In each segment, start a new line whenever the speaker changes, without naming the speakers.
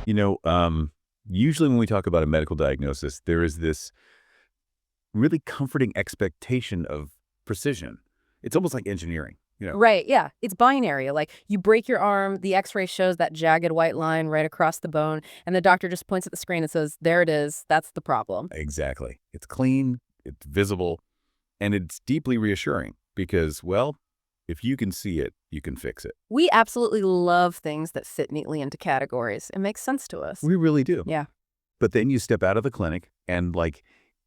You know, usually when we talk about a medical diagnosis, there is this really comforting expectation of precision. It's almost like engineering.
Right, yeah. It's binary. Like, you break your arm, the x-ray shows that jagged white line right across the bone, and the doctor just points at the screen and says, there it is, that's the problem.
Exactly. It's clean, it's visible, and it's deeply reassuring because, well, if you can see it, you can fix it.
We absolutely love things that fit neatly into categories. It makes sense to us.
We really do.
Yeah.
But then you step out of the clinic and,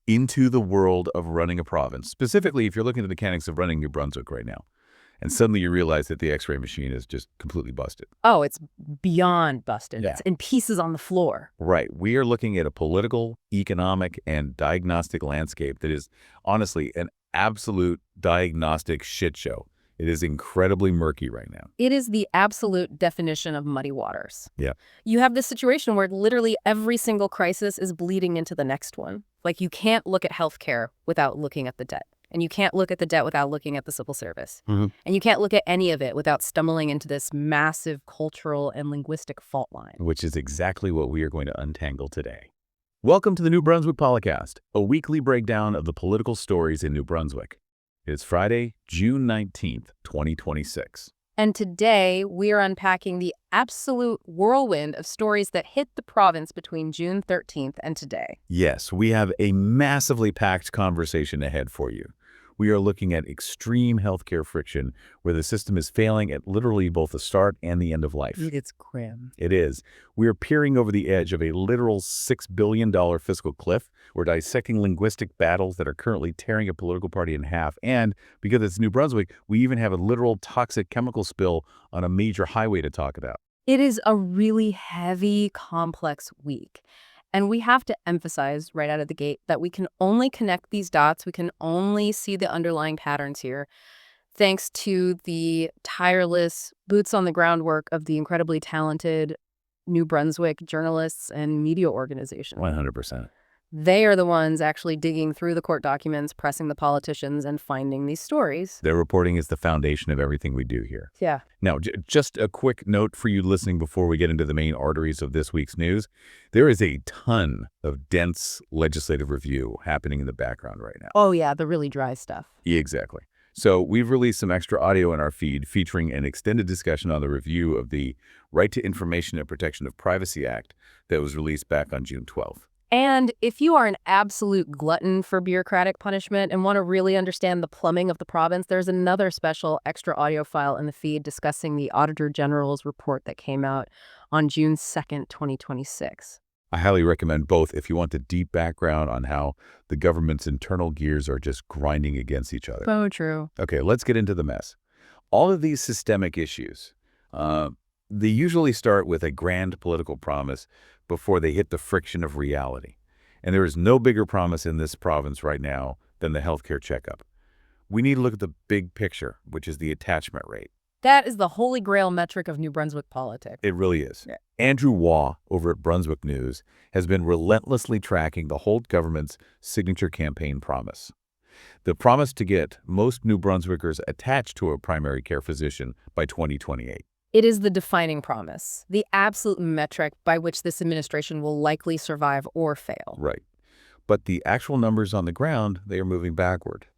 into the world of running a province. Specifically, if you're looking at the mechanics of running New Brunswick right now, and suddenly you realize that the x-ray machine is just completely busted.
Oh, it's beyond busted.
Yeah.
It's in pieces on the floor.
Right. We are looking at a political, economic, and diagnostic landscape that is honestly an absolute diagnostic shit show. It is incredibly murky right now.
It is the absolute definition of muddy waters.
Yeah.
You have this situation where literally every single crisis is bleeding into the next one. Like, you can't look at healthcare without looking at the debt. And you can't look at the debt without looking at the civil service.
Mm-hmm.
And you can't look at any of it without stumbling into this massive cultural and linguistic fault line.
Which is exactly what we are going to untangle today. Welcome to the New Brunswick Policast, a weekly breakdown of the political stories in New Brunswick. It's Friday, June 19th, 2026.
And today, we are unpacking the absolute whirlwind of stories that hit the province between June 13th and today.
Yes, we have a massively packed conversation ahead for you. We are looking at extreme healthcare friction where the system is failing at literally both the start and the end of life.
It's grim.
It is. We are peering over the edge of a literal $6 billion fiscal cliff. We're dissecting linguistic battles that are currently tearing a political party in half. And because it's New Brunswick, we even have a literal toxic chemical spill on a major highway to talk about.
It is a really heavy, complex week. And we have to emphasize right out of the gate that we can only connect these dots, we can only see the underlying patterns here, thanks to the tireless, boots-on-the-ground work of the incredibly talented New Brunswick journalists and media organizations.
100%.
They are the ones actually digging through the court documents, pressing the politicians, and finding these stories.
Their reporting is the foundation of everything we do here.
Yeah.
Now, just a quick note for you listening before we get into the main arteries of this week's news. There is a ton of dense legislative review happening in the background right now.
Oh, yeah, the really dry stuff.
Exactly. So we've released some extra audio in our feed featuring an extended discussion on the review of the Right to Information and Protection of Privacy Act that was released back on June 12th.
And if you are an absolute glutton for bureaucratic punishment and want to really understand the plumbing of the province, there's another special extra audio file in the feed discussing the Auditor General's report that came out on June 2nd, 2026.
I highly recommend both if you want the deep background on how the government's internal gears are just grinding against each other.
So true.
Okay, let's get into the mess. All of these systemic issues, they usually start with a grand political promise before they hit the friction of reality. And there is no bigger promise in this province right now than the healthcare checkup. We need to look at the big picture, which is the attachment rate.
That is the holy grail metric of New Brunswick politics.
It really is.
Yeah.
Andrew Waugh over at Brunswick News has been relentlessly tracking the Holt government's signature campaign promise. The promise to get most New Brunswickers attached to a primary care physician by 2028.
It is the defining promise, the absolute metric by which this administration will likely survive or fail.
Right. But the actual numbers on the ground, they are moving backward.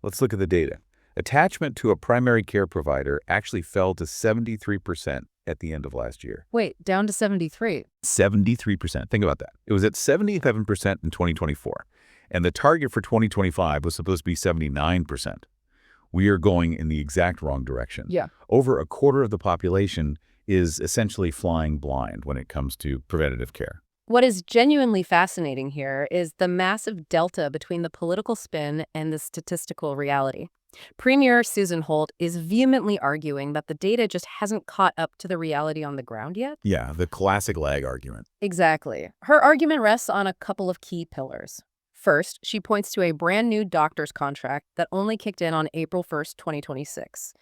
Let's look at the data. Attachment to a primary care provider actually fell to 73% at the end of last year.
Wait, down to 73.
73%. Think about that. It was at 77% in 2024. And the target for 2025 was supposed to be 79%. We are going in the exact wrong direction.
Yeah.
Over a quarter of the population is essentially flying blind when it comes to preventative care.
What is genuinely fascinating here is the massive delta between the political spin and the statistical reality. Premier Susan Holt is vehemently arguing that the data just hasn't caught up to the reality on the ground yet.
Yeah, the classic lag argument.
Exactly. Her argument rests on a couple of key pillars. First, she points to a brand new doctor's contract that only kicked in on April 1st, 2026.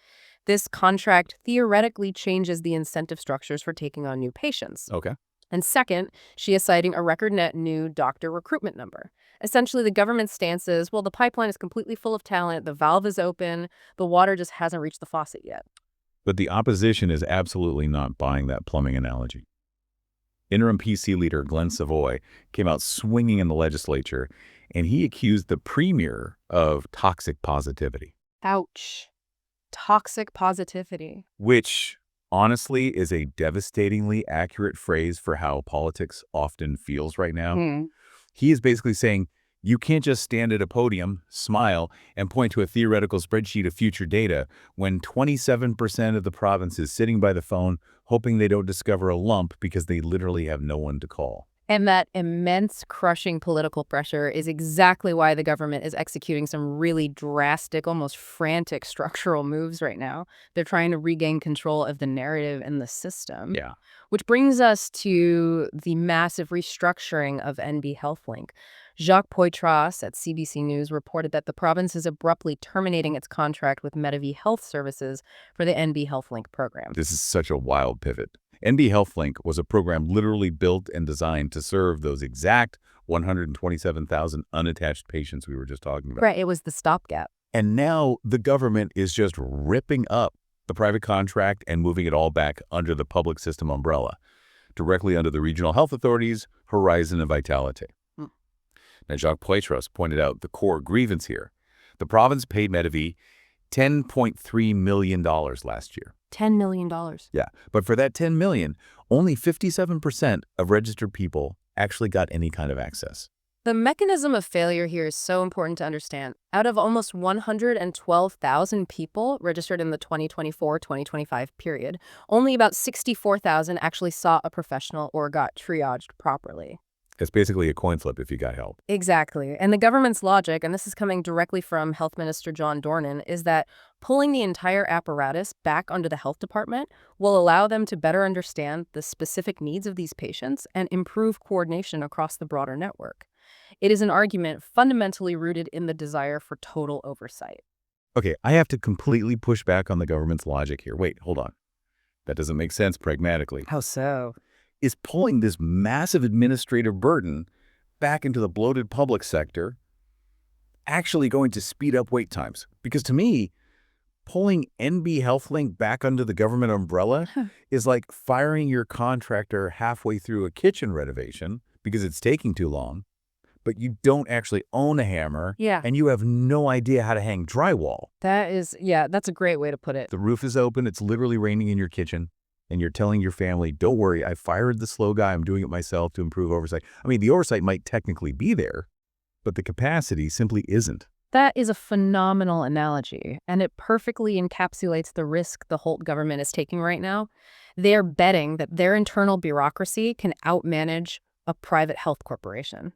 This contract theoretically changes the incentive structures for taking on new patients.
Okay.
And second, she is citing a record net new doctor recruitment number. Essentially, the government's stance is, well, the pipeline is completely full of talent, the valve is open, the water just hasn't reached the faucet yet.
But the opposition is absolutely not buying that plumbing analogy. Interim PC leader Glenn Savoy came out swinging in the legislature, and he accused the premier of toxic positivity.
Ouch. Toxic positivity.
Which, honestly, is a devastatingly accurate phrase for how politics often feels right now. He is basically saying, you can't just stand at a podium, smile, and point to a theoretical spreadsheet of future data when 27% of the province is sitting by the phone hoping they don't discover a lump because they literally have no one to call.
And that immense crushing political pressure is exactly why the government is executing some really drastic, almost frantic structural moves right now. They're trying to regain control of the narrative and the system.
Yeah.
Which brings us to the massive restructuring of NB HealthLink. Jacques Poitras at CBC News reported that the province is abruptly terminating its contract with Medavie Health Services for the NB HealthLink program.
This is such a wild pivot. NB HealthLink was a program literally built and designed to serve those exact 127,000 unattached patients we were just talking about.
Right, it was the stopgap.
And now the government is just ripping up the private contract and moving it all back under the public system umbrella, directly under the regional health authorities, Horizon and Vitality. Now, Jacques Poitras pointed out the core grievance here. The province paid Medavie $10.3 million last year.
$10 million.
Yeah, but for that $10 million, only 57% of registered people actually got any kind of access.
The mechanism of failure here is so important to understand. Out of almost 112,000 people registered in the 2024-2025 period, only about 64,000 actually saw a professional or got triaged properly.
It's basically a coin flip if you got help.
Exactly. And the government's logic, and this is coming directly from Health Minister John Dornan, is that pulling the entire apparatus back under the health department will allow them to better understand the specific needs of these patients and improve coordination across the broader network. It is an argument fundamentally rooted in the desire for total oversight.
Okay, I have to completely push back on the government's logic here. Wait, hold on. That doesn't make sense pragmatically.
How so?
Is pulling this massive administrative burden back into the bloated public sector actually going to speed up wait times? Because to me, pulling NB HealthLink back under the government umbrella is like firing your contractor halfway through a kitchen renovation because it's taking too long, but you don't actually own a hammer, and you have no idea how to hang drywall.
That's a great way to put it.
The roof is open, it's literally raining in your kitchen, and you're telling your family, don't worry, I fired the slow guy, I'm doing it myself to improve oversight. I mean, the oversight might technically be there, but the capacity simply isn't.
That is a phenomenal analogy, and it perfectly encapsulates the risk the Holt government is taking right now. They're betting that their internal bureaucracy can outmanage a private health corporation.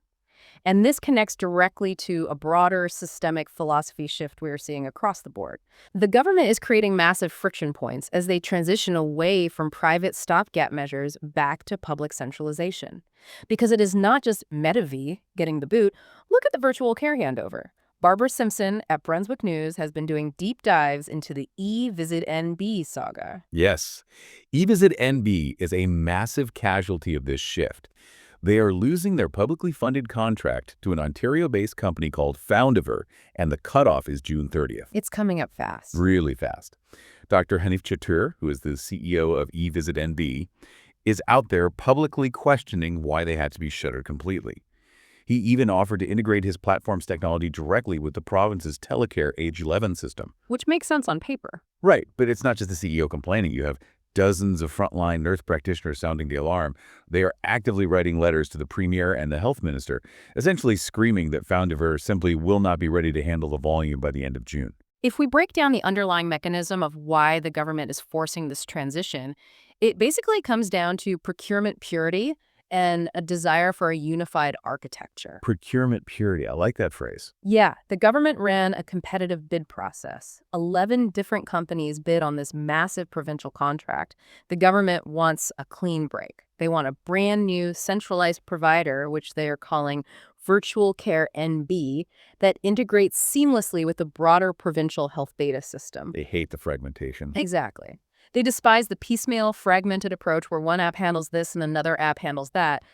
And this connects directly to a broader systemic philosophy shift we are seeing across the board. The government is creating massive friction points as they transition away from private stopgap measures back to public centralization. Because it is not just Medavie getting the boot. Look at the virtual care handover. Barbara Simpson at Brunswick News has been doing deep dives into the eVisitNB saga.
Yes, eVisitNB is a massive casualty of this shift. They are losing their publicly funded contract to an Ontario-based company called Foundiver, and the cutoff is June 30th.
It's coming up fast.
Really fast. Dr. Hanif Chatur, who is the CEO of eVisitNB, is out there publicly questioning why they had to be shuttered completely. He even offered to integrate his platform's technology directly with the province's telecare Age 11 system.
Which makes sense on paper.
Right, but it's not just the CEO complaining. You have dozens of frontline nurse practitioners sounding the alarm. They are actively writing letters to the premier and the health minister, essentially screaming that Foundiver simply will not be ready to handle the volume by the end of June.
If we break down the underlying mechanism of why the government is forcing this transition, it basically comes down to procurement purity and a desire for a unified architecture.
Procurement purity. I like that phrase.
Yeah, the government ran a competitive bid process. 11 different companies bid on this massive provincial contract. The government wants a clean break. They want a brand new centralized provider, which they are calling Virtual Care NB, that integrates seamlessly with the broader provincial health data system.
They hate the fragmentation.
Exactly. They despise the piecemeal, fragmented approach where one app handles this and another app handles that.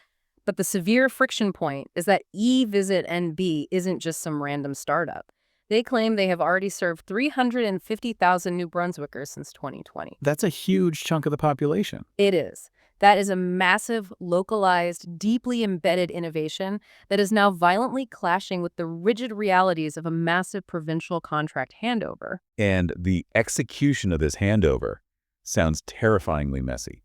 But the severe friction point is that eVisitNB isn't just some random startup. They claim they have already served 350,000 New Brunswickers since 2020.
That's a huge chunk of the population.
It is. That is a massive, localized, deeply embedded innovation that is now violently clashing with the rigid realities of a massive provincial contract handover.
And the execution of this handover sounds terrifyingly messy.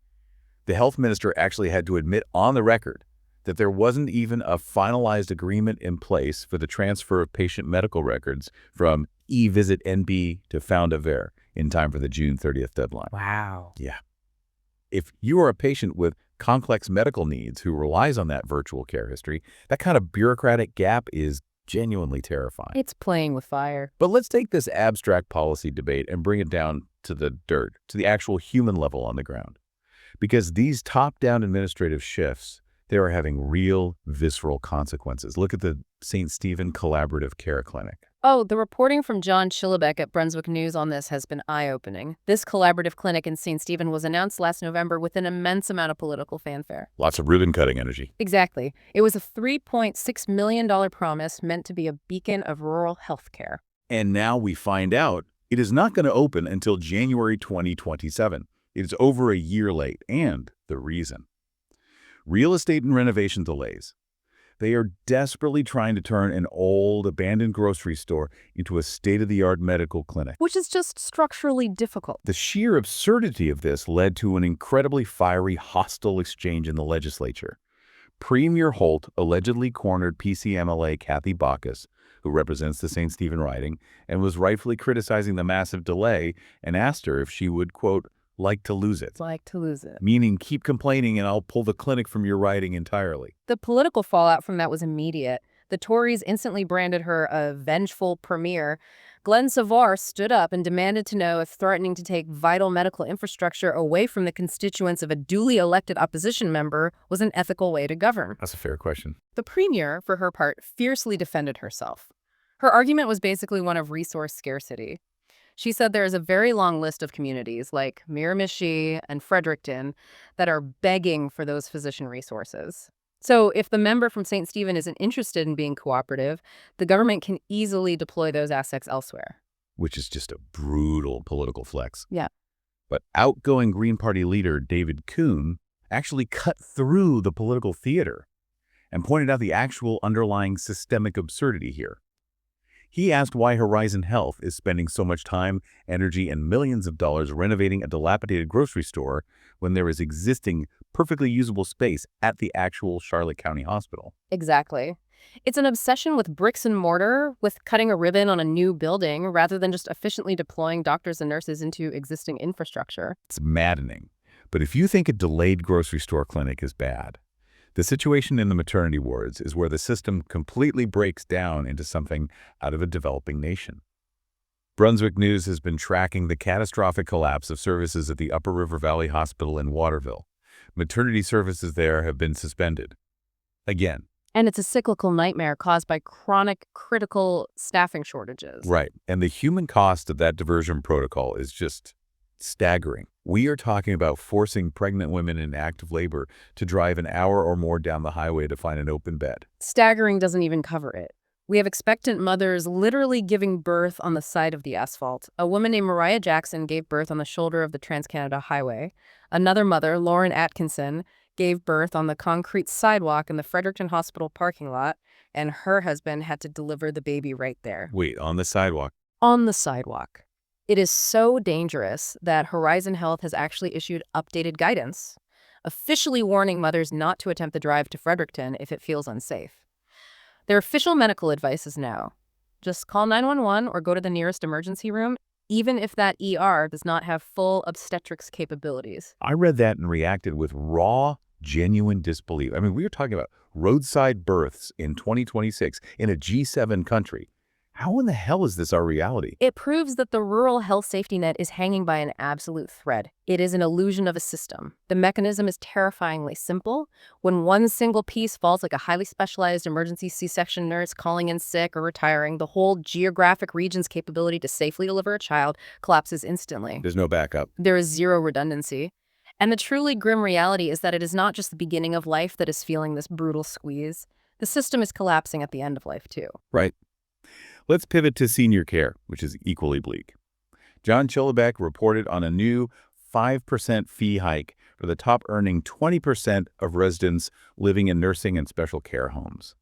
The health minister actually had to admit on the record that there wasn't even a finalized agreement in place for the transfer of patient medical records from eVisitNB to FoundaVer in time for the June 30th deadline.
Wow.
Yeah. If you are a patient with complex medical needs who relies on that virtual care history, that kind of bureaucratic gap is genuinely terrifying.
It's playing with fire.
But let's take this abstract policy debate and bring it down to the dirt, to the actual human level on the ground. Because these top-down administrative shifts, they are having real, visceral consequences. Look at the St. Stephen Collaborative Care Clinic.
Oh, the reporting from John Chillebeck at Brunswick News on this has been eye-opening. This collaborative clinic in St. Stephen was announced last November with an immense amount of political fanfare.
Lots of ribbon-cutting energy.
Exactly. It was a $3.6 million promise meant to be a beacon of rural health care.
And now we find out it is not going to open until January 2027. It is over a year late, and the reason. Real estate and renovation delays. They are desperately trying to turn an old, abandoned grocery store into a state-of-the-art medical clinic.
Which is just structurally difficult.
The sheer absurdity of this led to an incredibly fiery, hostile exchange in the legislature. Premier Holt allegedly cornered PCMLA Kathy Bacchus, who represents the St. Stephen riding, and was rightfully criticizing the massive delay and asked her if she would, quote, like to lose it.
Like to lose it.
Meaning, keep complaining and I'll pull the clinic from your riding entirely.
The political fallout from that was immediate. The Tories instantly branded her a vengeful premier. Glenn Savar stood up and demanded to know if threatening to take vital medical infrastructure away from the constituents of a duly elected opposition member was an ethical way to govern.
That's a fair question.
The premier, for her part, fiercely defended herself. Her argument was basically one of resource scarcity. She said there is a very long list of communities like Miramichi and Fredericton that are begging for those physician resources. So if the member from St. Stephen isn't interested in being cooperative, the government can easily deploy those assets elsewhere.
Which is just a brutal political flex.
Yeah.
But outgoing Green Party leader David Kuhn actually cut through the political theater and pointed out the actual underlying systemic absurdity here. He asked why Horizon Health is spending so much time, energy, and millions of dollars renovating a dilapidated grocery store when there is existing, perfectly usable space at the actual Charlotte County Hospital.
Exactly. It's an obsession with bricks and mortar, with cutting a ribbon on a new building, rather than just efficiently deploying doctors and nurses into existing infrastructure.
It's maddening. But if you think a delayed grocery store clinic is bad, the situation in the maternity wards is where the system completely breaks down into something out of a developing nation. Brunswick News has been tracking the catastrophic collapse of services at the Upper River Valley Hospital in Waterville. Maternity services there have been suspended. Again.
And it's a cyclical nightmare caused by chronic, critical staffing shortages.
Right. And the human cost of that diversion protocol is just staggering. We are talking about forcing pregnant women in active labor to drive an hour or more down the highway to find an open bed.
Staggering doesn't even cover it. We have expectant mothers literally giving birth on the side of the asphalt. A woman named Mariah Jackson gave birth on the shoulder of the Trans-Canada Highway. Another mother, Lauren Atkinson, gave birth on the concrete sidewalk in the Fredericton Hospital parking lot, and her husband had to deliver the baby right there.
Wait, on the sidewalk?
On the sidewalk. It is so dangerous that Horizon Health has actually issued updated guidance, officially warning mothers not to attempt the drive to Fredericton if it feels unsafe. Their official medical advice is now, just call 911 or go to the nearest emergency room, even if that ER does not have full obstetrics capabilities.
I read that and reacted with raw, genuine disbelief. I mean, we were talking about roadside births in 2026 in a G7 country. How in the hell is this our reality?
It proves that the rural health safety net is hanging by an absolute thread. It is an illusion of a system. The mechanism is terrifyingly simple. When one single piece falls, like a highly specialized emergency C-section nurse calling in sick or retiring, the whole geographic region's capability to safely deliver a child collapses instantly.
There's no backup.
There is zero redundancy. And the truly grim reality is that it is not just the beginning of life that is feeling this brutal squeeze. The system is collapsing at the end of life, too.
Right. Let's pivot to senior care, which is equally bleak. John Chillebeck reported on a new 5% fee hike for the top earning 20% of residents living in nursing and special care homes.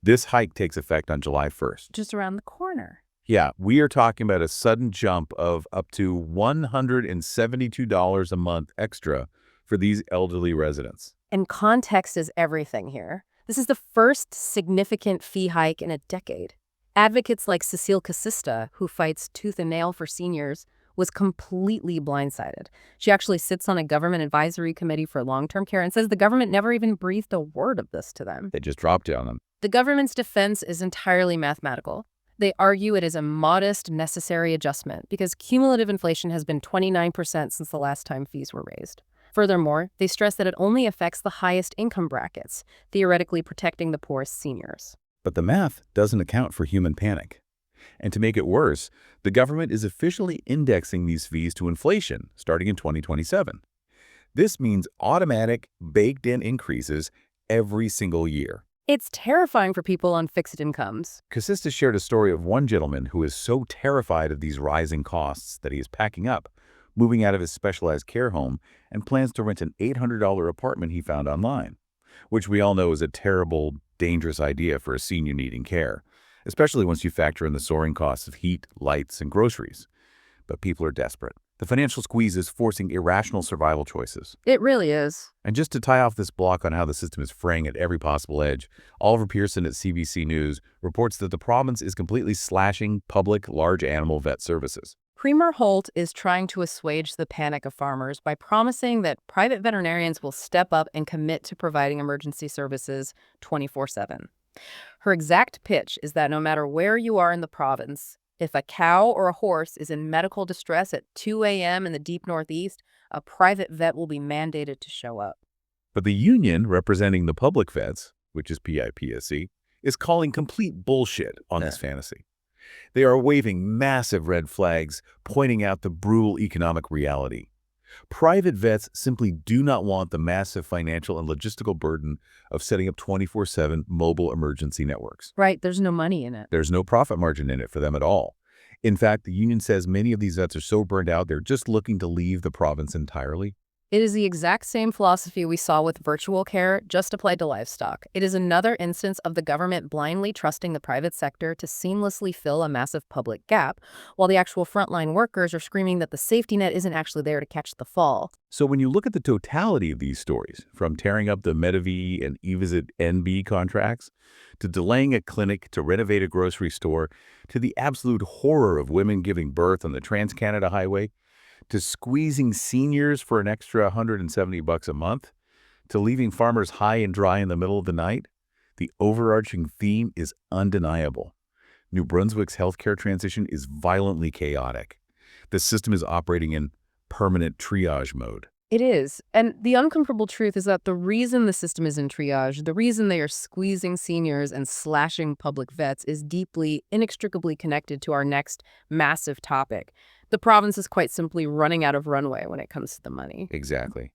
This hike takes effect on July 1st.
Just around the corner.
Yeah, we are talking about a sudden jump of up to $172 a month extra for these elderly residents.
And context is everything here. This is the first significant fee hike in a decade. Advocates like Cecile Casista, who fights tooth and nail for seniors, was completely blindsided. She actually sits on a government advisory committee for long-term care and says the government never even breathed a word of this to them.
They just dropped it on them.
The government's defense is entirely mathematical. They argue it is a modest, necessary adjustment because cumulative inflation has been 29% since the last time fees were raised. Furthermore, they stress that it only affects the highest income brackets, theoretically protecting the poorest seniors.
But the math doesn't account for human panic. And to make it worse, the government is officially indexing these fees to inflation starting in 2027. This means automatic, baked-in increases every single year.
It's terrifying for people on fixed incomes.
Casista shared a story of one gentleman who is so terrified of these rising costs that he is packing up, moving out of his specialized care home, and plans to rent an $800 apartment he found online, which we all know is a terrible, dangerous idea for a senior needing care, especially once you factor in the soaring costs of heat, lights, and groceries. But people are desperate. The financial squeeze is forcing irrational survival choices.
It really is.
And just to tie off this block on how the system is fraying at every possible edge, Oliver Pearson at CBC News reports that the province is completely slashing public large animal vet services.
Premier Holt is trying to assuage the panic of farmers by promising that private veterinarians will step up and commit to providing emergency services 24/7. Her exact pitch is that no matter where you are in the province, if a cow or a horse is in medical distress at 2 a.m. in the deep northeast, a private vet will be mandated to show up.
But the union representing the public vets, which is PIPSC, is calling complete bullshit on this fantasy. They are waving massive red flags, pointing out the brutal economic reality. Private vets simply do not want the massive financial and logistical burden of setting up 24/7 mobile emergency networks.
Right, there's no money in it.
There's no profit margin in it for them at all. In fact, the union says many of these vets are so burned out, they're just looking to leave the province entirely.
It is the exact same philosophy we saw with virtual care, just applied to livestock. It is another instance of the government blindly trusting the private sector to seamlessly fill a massive public gap, while the actual frontline workers are screaming that the safety net isn't actually there to catch the fall.
So when you look at the totality of these stories, from tearing up the Medivie and eVisitNB contracts, to delaying a clinic, to renovate a grocery store, to the absolute horror of women giving birth on the Trans-Canada Highway, to squeezing seniors for an extra $170 a month, to leaving farmers high and dry in the middle of the night, the overarching theme is undeniable. New Brunswick's healthcare transition is violently chaotic. The system is operating in permanent triage mode.
It is. And the uncomfortable truth is that the reason the system is in triage, the reason they are squeezing seniors and slashing public vets is deeply, inextricably connected to our next massive topic. The province is quite simply running out of runway when it comes to the money.
Exactly.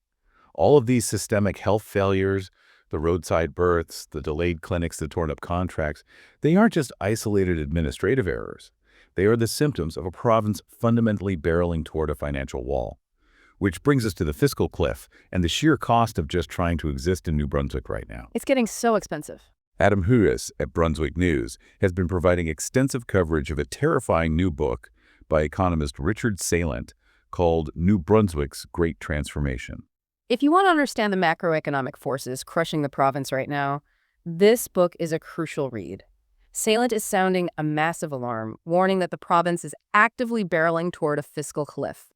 All of these systemic health failures, the roadside births, the delayed clinics, the torn up contracts, they aren't just isolated administrative errors. They are the symptoms of a province fundamentally barreling toward a financial wall. Which brings us to the fiscal cliff and the sheer cost of just trying to exist in New Brunswick right now.
It's getting so expensive.
Adam Huris at Brunswick News has been providing extensive coverage of a terrifying new book by economist Richard Salant called New Brunswick's Great Transformation.
If you want to understand the macroeconomic forces crushing the province right now, this book is a crucial read. Salant is sounding a massive alarm, warning that the province is actively barreling toward a fiscal cliff.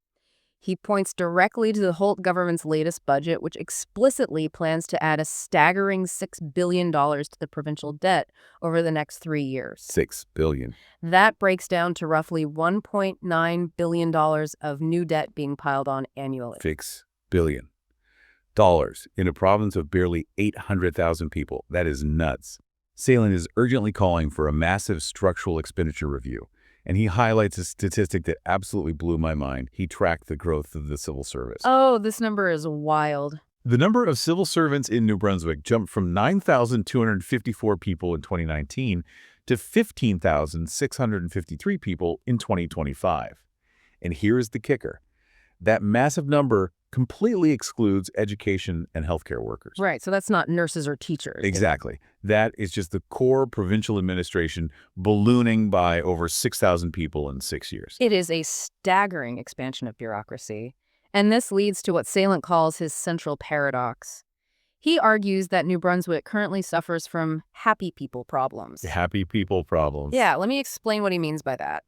He points directly to the Holt government's latest budget, which explicitly plans to add a staggering $6 billion to the provincial debt over the next 3 years.
$6 billion.
That breaks down to roughly $1.9 billion of new debt being piled on annually.
$6 billion in a province of barely 800,000 people. That is nuts. Salant is urgently calling for a massive structural expenditure review. And he highlights a statistic that absolutely blew my mind. He tracked the growth of the civil service.
Oh, this number is wild.
The number of civil servants in New Brunswick jumped from 9,254 people in 2019 to 15,653 people in 2025. And here's the kicker. That massive number completely excludes education and healthcare workers.
Right, so that's not nurses or teachers.
Exactly. That is just the core provincial administration ballooning by over 6,000 people in 6 years.
It is a staggering expansion of bureaucracy, and this leads to what Salent calls his central paradox. He argues that New Brunswick currently suffers from happy people problems.
Happy people problems.
Yeah, let me explain what he means by that.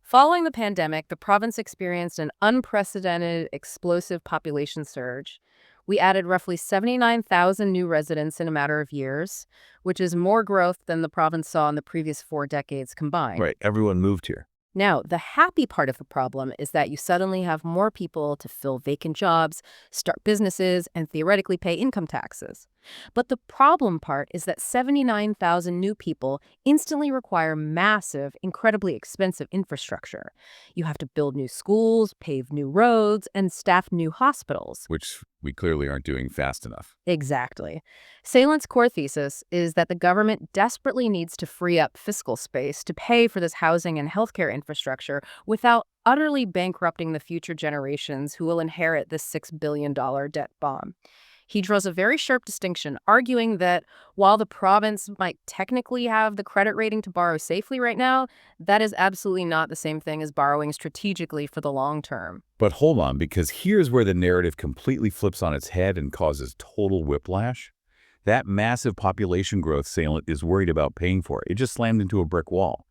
Following the pandemic, the province experienced an unprecedented, explosive population surge. We added roughly 79,000 new residents in a matter of years, which is more growth than the province saw in the previous 4 decades combined.
Right. Everyone moved here.
Now, the happy part of the problem is that you suddenly have more people to fill vacant jobs, start businesses, and theoretically pay income taxes. But the problem part is that 79,000 new people instantly require massive, incredibly expensive infrastructure. You have to build new schools, pave new roads, and staff new hospitals.
Which we clearly aren't doing fast enough.
Exactly. Salent's core thesis is that the government desperately needs to free up fiscal space to pay for this housing and healthcare infrastructure without utterly bankrupting the future generations who will inherit this $6 billion debt bomb. He draws a very sharp distinction, arguing that while the province might technically have the credit rating to borrow safely right now, that is absolutely not the same thing as borrowing strategically for the long term.
But hold on, because here's where the narrative completely flips on its head and causes total whiplash. That massive population growth Salent is worried about paying for. It just slammed into a brick wall.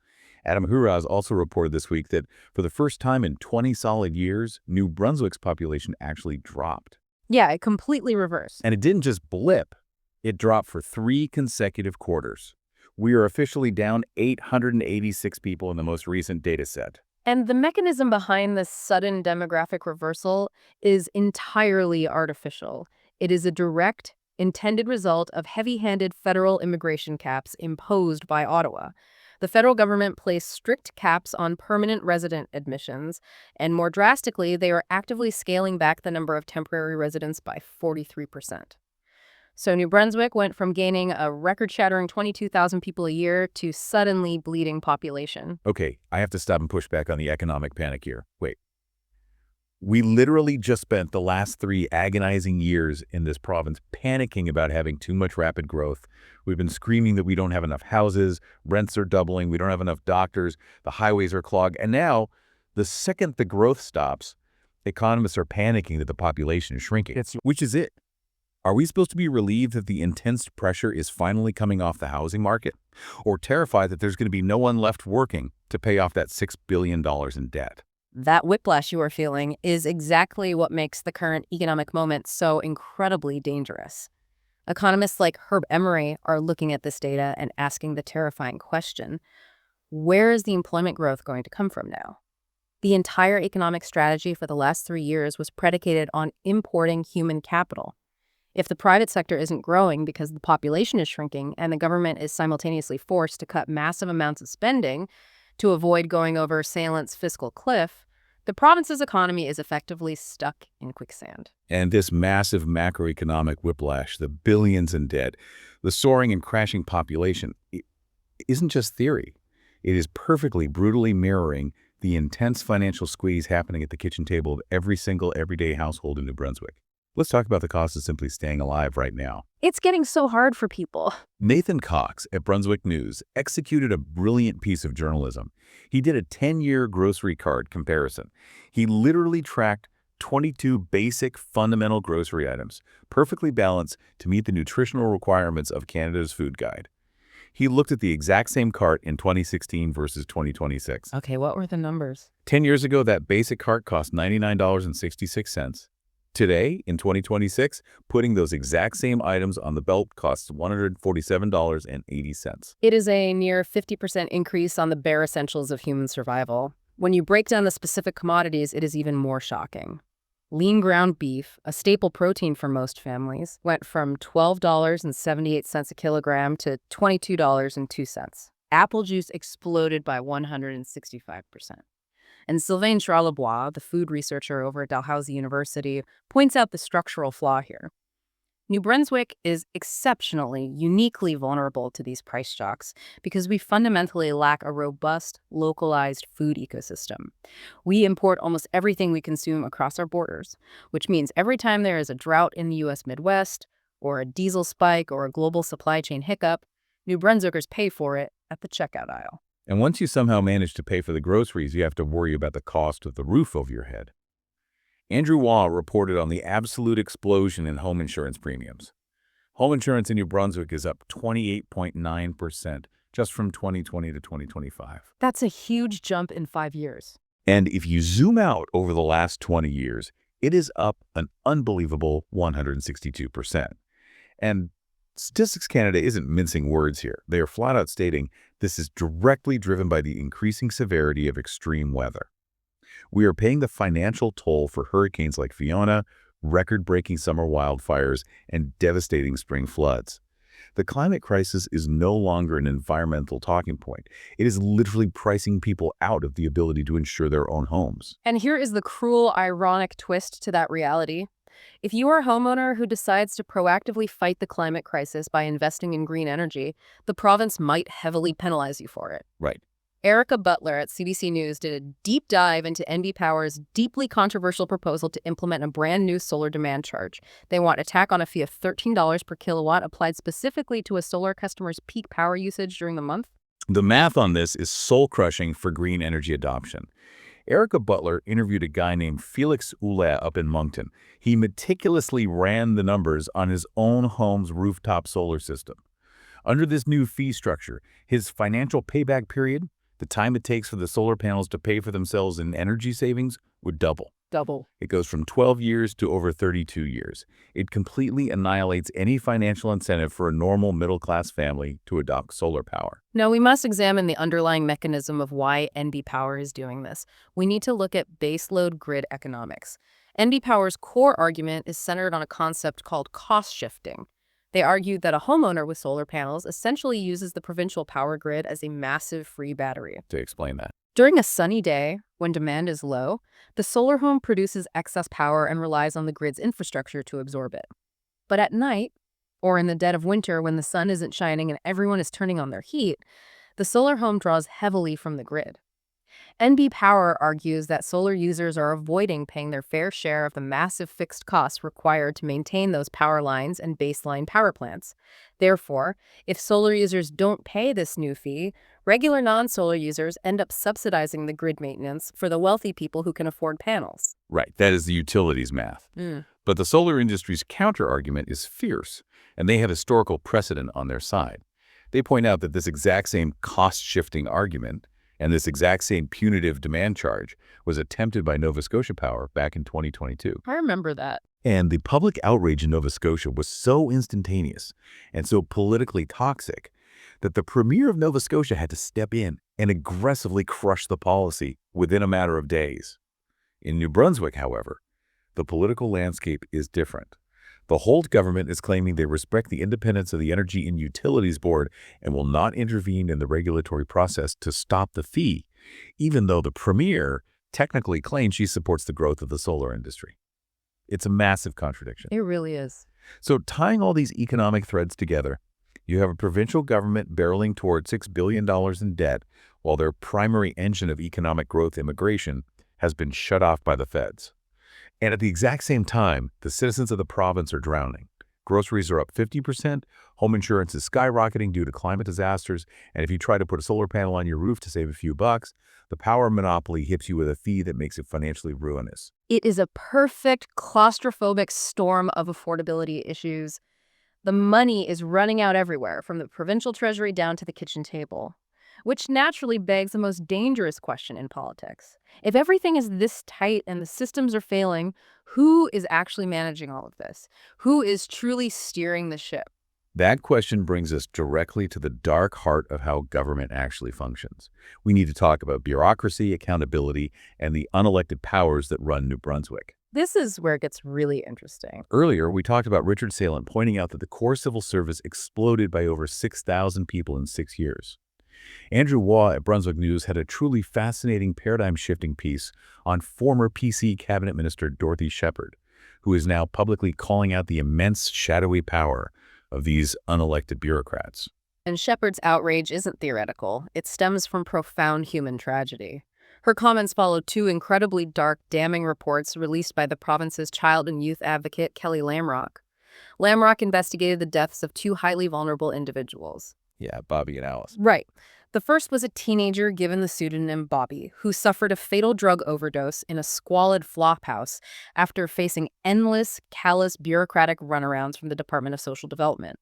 Adam Huraz also reported this week that for the first time in 20 solid years, New Brunswick's population actually dropped.
Yeah, it completely reversed.
And it didn't just blip. It dropped for 3 consecutive quarters. We are officially down 886 people in the most recent data set.
And the mechanism behind this sudden demographic reversal is entirely artificial. It is a direct, intended result of heavy-handed federal immigration caps imposed by Ottawa. The federal government placed strict caps on permanent resident admissions, and more drastically, they are actively scaling back the number of temporary residents by 43%. So New Brunswick went from gaining a record-shattering 22,000 people a year to suddenly bleeding population.
Okay, I have to stop and push back on the economic panic here. Wait. We literally just spent the last 3 agonizing years in this province panicking about having too much rapid growth. We've been screaming that we don't have enough houses, rents are doubling, we don't have enough doctors, the highways are clogged. And now, the second the growth stops, economists are panicking that the population is shrinking. Which is it? Are we supposed to be relieved that the intense pressure is finally coming off the housing market? Or terrified that there's going to be no one left working to pay off that $6 billion in debt?
That whiplash you are feeling is exactly what makes the current economic moment so incredibly dangerous. Economists like Herb Emery are looking at this data and asking the terrifying question, where is the employment growth going to come from now? The entire economic strategy for the last 3 years was predicated on importing human capital. If the private sector isn't growing because the population is shrinking and the government is simultaneously forced to cut massive amounts of spending to avoid going over Salent's fiscal cliff, the province's economy is effectively stuck in quicksand.
And this massive macroeconomic whiplash, the billions in debt, the soaring and crashing population, it isn't just theory. It is perfectly, brutally mirroring the intense financial squeeze happening at the kitchen table of every single everyday household in New Brunswick. Let's talk about the cost of simply staying alive right now.
It's getting so hard for people.
Nathan Cox at Brunswick News executed a brilliant piece of journalism. He did a 10-year grocery cart comparison. He literally tracked 22 basic fundamental grocery items, perfectly balanced to meet the nutritional requirements of Canada's food guide. He looked at the exact same cart in 2016 versus 2026.
Okay, what were the numbers?
10 years ago, that basic cart cost $99.66. Today, in 2026, putting those exact same items on the belt costs $147.80.
It is a near 50% increase on the bare essentials of human survival. When you break down the specific commodities, it is even more shocking. Lean ground beef, a staple protein for most families, went from $12.78 a kilogram to $22.02. Apple juice exploded by 165%. And Sylvain Charlebois, the food researcher over at Dalhousie University, points out the structural flaw here. New Brunswick is exceptionally, uniquely vulnerable to these price shocks because we fundamentally lack a robust, localized food ecosystem. We import almost everything we consume across our borders, which means every time there is a drought in the U.S. Midwest, or a diesel spike, or a global supply chain hiccup, New Brunswickers pay for it at the checkout aisle.
And once you somehow manage to pay for the groceries, you have to worry about the cost of the roof over your head. Andrew Waugh reported on the absolute explosion in home insurance premiums. Home insurance in New Brunswick is up 28.9% just from 2020 to 2025.
That's a huge jump in 5 years.
And if you zoom out over the last 20 years, it is up an unbelievable 162%. And Statistics Canada isn't mincing words here. They are flat out stating this is directly driven by the increasing severity of extreme weather. We are paying the financial toll for hurricanes like Fiona, record-breaking summer wildfires, and devastating spring floods. The climate crisis is no longer an environmental talking point. It is literally pricing people out of the ability to insure their own homes.
And here is the cruel, ironic twist to that reality. If you are a homeowner who decides to proactively fight the climate crisis by investing in green energy, the province might heavily penalize you for it.
Right.
Erica Butler at CBC News did a deep dive into NB Power's deeply controversial proposal to implement a brand new solar demand charge. They want a tack on a fee of $13 per kilowatt applied specifically to a solar customer's peak power usage during the month.
The math on this is soul-crushing for green energy adoption. Erica Butler interviewed a guy named Felix Oulet up in Moncton. He meticulously ran the numbers on his own home's rooftop solar system. Under this new fee structure, his financial payback period, the time it takes for the solar panels to pay for themselves in energy savings, would double. It goes from 12 years to over 32 years. It completely annihilates any financial incentive for a normal middle-class family to adopt solar power.
Now, we must examine the underlying mechanism of why NB Power is doing this. We need to look at baseload grid economics. NB Power's core argument is centered on a concept called cost shifting. They argue that a homeowner with solar panels essentially uses the provincial power grid as a massive free battery.
To explain that.
During a sunny day, when demand is low, the solar home produces excess power and relies on the grid's infrastructure to absorb it. But at night, or in the dead of winter when the sun isn't shining and everyone is turning on their heat, the solar home draws heavily from the grid. NB Power argues that solar users are avoiding paying their fair share of the massive fixed costs required to maintain those power lines and baseline power plants. Therefore, if solar users don't pay this new fee, regular non-solar users end up subsidizing the grid maintenance for the wealthy people who can afford panels.
Right, that is the utilities math. But the solar industry's counter-argument is fierce, and they have historical precedent on their side. They point out that this exact same cost-shifting argument and this exact same punitive demand charge was attempted by Nova Scotia Power back in 2022.
I remember that.
And the public outrage in Nova Scotia was so instantaneous and so politically toxic that the Premier of Nova Scotia had to step in and aggressively crush the policy within a matter of days. In New Brunswick, however, the political landscape is different. The Holt government is claiming they respect the independence of the Energy and Utilities Board and will not intervene in the regulatory process to stop the fee, even though the Premier technically claims she supports the growth of the solar industry. It's a massive contradiction.
It really is.
So tying all these economic threads together, you have a provincial government barreling toward $6 billion in debt, while their primary engine of economic growth, immigration, has been shut off by the feds. And at the exact same time, the citizens of the province are drowning. Groceries are up 50%, home insurance is skyrocketing due to climate disasters, and if you try to put a solar panel on your roof to save a few bucks, the power monopoly hits you with a fee that makes it financially ruinous.
It is a perfect claustrophobic storm of affordability issues. The money is running out everywhere, from the provincial treasury down to the kitchen table, which naturally begs the most dangerous question in politics. If everything is this tight and the systems are failing, who is actually managing all of this? Who is truly steering the ship?
That question brings us directly to the dark heart of how government actually functions. We need to talk about bureaucracy, accountability, and the unelected powers that run New Brunswick.
This is where it gets really interesting.
Earlier, we talked about Richard Salen pointing out that the core civil service exploded by over 6,000 people in 6 years. Andrew Waugh at Brunswick News had a truly fascinating paradigm-shifting piece on former PC Cabinet Minister Dorothy Shepherd, who is now publicly calling out the immense shadowy power of these unelected bureaucrats.
And Shepard's outrage isn't theoretical. It stems from profound human tragedy. Her comments follow two incredibly dark, damning reports released by the province's child and youth advocate, Kelly Lamrock. Lamrock investigated the deaths of two highly vulnerable individuals.
Yeah, Bobby and Alice.
Right. The first was a teenager given the pseudonym Bobby, who suffered a fatal drug overdose in a squalid flophouse after facing endless, callous bureaucratic runarounds from the Department of Social Development.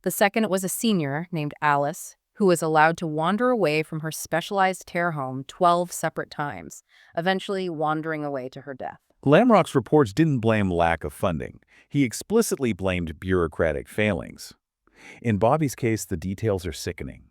The second was a senior named Alice, who was allowed to wander away from her specialized care home 12 separate times, eventually wandering away to her death.
Lamrock's reports didn't blame lack of funding. He explicitly blamed bureaucratic failings. In Bobby's case, the details are sickening.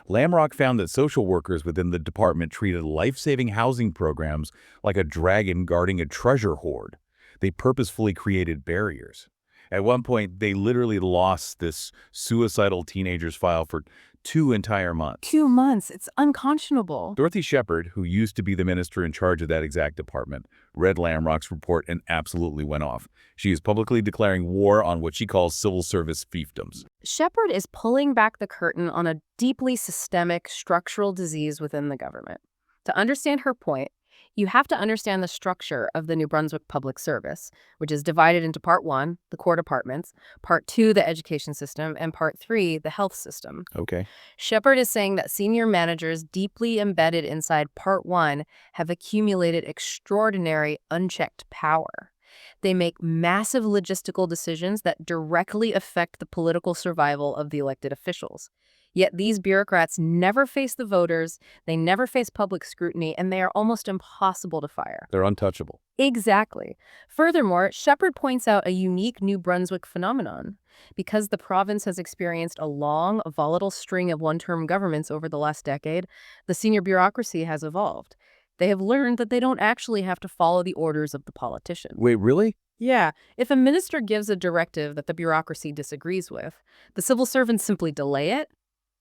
Lamrock found that social workers within the department treated life-saving housing programs like a dragon guarding a treasure hoard. They purposefully created barriers. At one point, they literally lost this suicidal teenager's file for 2 entire months.
2 months. It's unconscionable.
Dorothy Shepard, who used to be the minister in charge of that exact department, read Lamrock's report and absolutely went off. She is publicly declaring war on what she calls civil service fiefdoms.
Shepard is pulling back the curtain on a deeply systemic structural disease within the government. To understand her point, you have to understand the structure of the New Brunswick Public Service, which is divided into Part 1, the core departments, Part 2, the education system, and Part 3, the health system.
Okay.
Shepard is saying that senior managers deeply embedded inside Part 1 have accumulated extraordinary unchecked power. They make massive logistical decisions that directly affect the political survival of the elected officials. Yet these bureaucrats never face the voters, they never face public scrutiny, and they are almost impossible to fire.
They're untouchable.
Exactly. Furthermore, Shepard points out a unique New Brunswick phenomenon. Because the province has experienced a long, volatile string of one-term governments over the last decade, the senior bureaucracy has evolved. They have learned that they don't actually have to follow the orders of the politician.
Wait, really?
Yeah, if a minister gives a directive that the bureaucracy disagrees with, the civil servants simply delay it,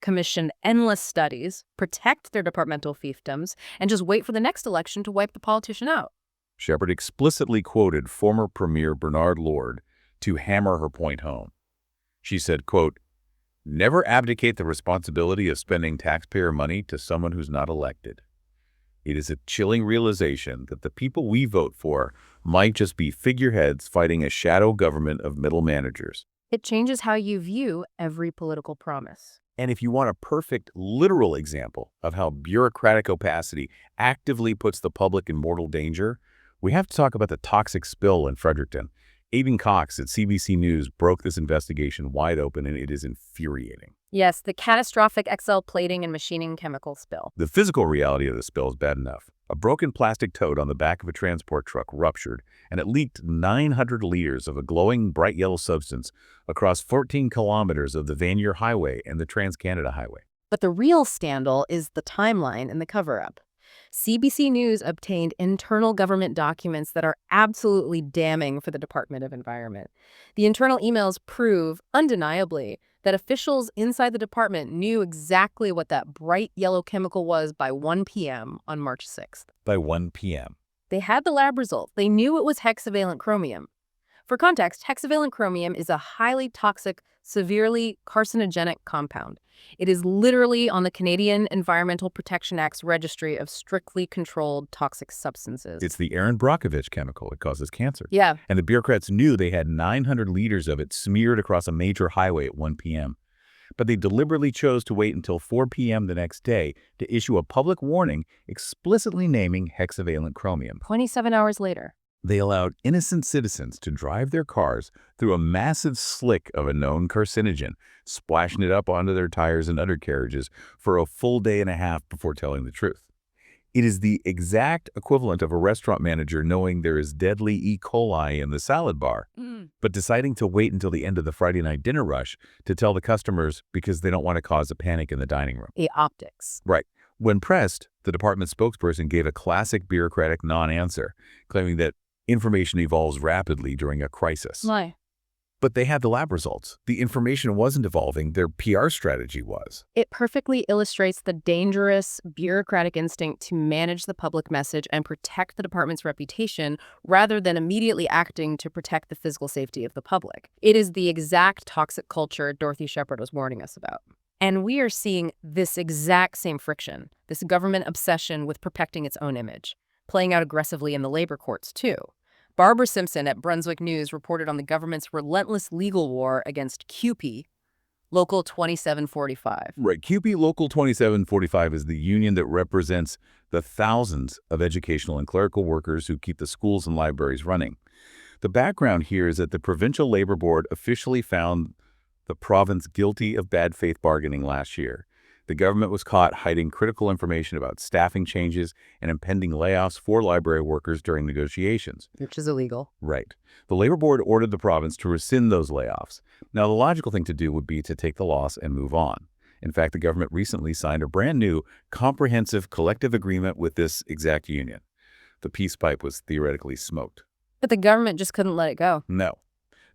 commission endless studies, protect their departmental fiefdoms, and just wait for the next election to wipe the politician out.
Shepard explicitly quoted former Premier Bernard Lord to hammer her point home. She said, quote, "Never abdicate the responsibility of spending taxpayer money to someone who's not elected. It is a chilling realization that the people we vote for might just be figureheads fighting a shadow government of middle managers."
It changes how you view every political promise.
And if you want a perfect, literal example of how bureaucratic opacity actively puts the public in mortal danger, we have to talk about the toxic spill in Fredericton. Aidan Cox at CBC News broke this investigation wide open, and it is infuriating.
Yes, the catastrophic XL plating and machining chemical spill.
The physical reality of the spill is bad enough. A broken plastic tote on the back of a transport truck ruptured, and it leaked 900 liters of a glowing bright yellow substance across 14 kilometers of the Vanier Highway and the Trans-Canada Highway.
But the real scandal is the timeline and the cover-up. CBC News obtained internal government documents that are absolutely damning for the Department of Environment. The internal emails prove, undeniably, that officials inside the department knew exactly what that bright yellow chemical was by 1 p.m. on March 6th.
By 1 p.m.
They had the lab result. They knew it was hexavalent chromium. For context, hexavalent chromium is a highly toxic, severely carcinogenic compound. It is literally on the Canadian Environmental Protection Act's registry of strictly controlled toxic substances.
It's the Erin Brockovich chemical. It causes cancer.
Yeah.
And the bureaucrats knew they had 900 liters of it smeared across a major highway at 1 p.m. But they deliberately chose to wait until 4 p.m. the next day to issue a public warning explicitly naming hexavalent chromium.
27 hours later.
They allowed innocent citizens to drive their cars through a massive slick of a known carcinogen, splashing it up onto their tires and undercarriages for a full day and a half before telling the truth. It is the exact equivalent of a restaurant manager knowing there is deadly E. coli in the salad bar, but deciding to wait until the end of the Friday night dinner rush to tell the customers because they don't want to cause a panic in the dining room.
Optics.
Right. When pressed, the department spokesperson gave a classic bureaucratic non-answer, claiming that information evolves rapidly during a crisis.
Why?
But they had the lab results. The information wasn't evolving, their PR strategy was.
It perfectly illustrates the dangerous bureaucratic instinct to manage the public message and protect the department's reputation rather than immediately acting to protect the physical safety of the public. It is the exact toxic culture Dorothy Shepard was warning us about. And we are seeing this exact same friction, this government obsession with protecting its own image, playing out aggressively in the labor courts, too. Barbara Simpson at Brunswick News reported on the government's relentless legal war against CUPE, Local 2745.
Right. CUPE Local 2745 is the union that represents the thousands of educational and clerical workers who keep the schools and libraries running. The background here is that the Provincial Labor Board officially found the province guilty of bad faith bargaining last year. The government was caught hiding critical information about staffing changes and impending layoffs for library workers during negotiations.
Which is illegal.
Right. The Labor Board ordered the province to rescind those layoffs. Now, the logical thing to do would be to take the loss and move on. In fact, the government recently signed a brand new comprehensive collective agreement with this exact union. The peace pipe was theoretically smoked.
But the government just couldn't let it go.
No.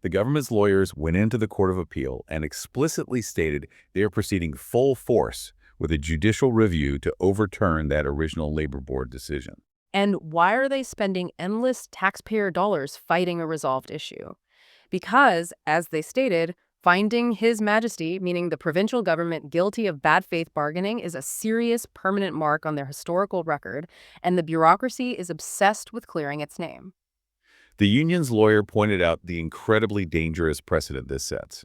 The government's lawyers went into the Court of Appeal and explicitly stated they are proceeding full force with a judicial review to overturn that original Labor Board decision.
And why are they spending endless taxpayer dollars fighting a resolved issue? Because, as they stated, finding His Majesty, meaning the provincial government, guilty of bad faith bargaining is a serious permanent mark on their historical record, and the bureaucracy is obsessed with clearing its name.
The union's lawyer pointed out the incredibly dangerous precedent this sets.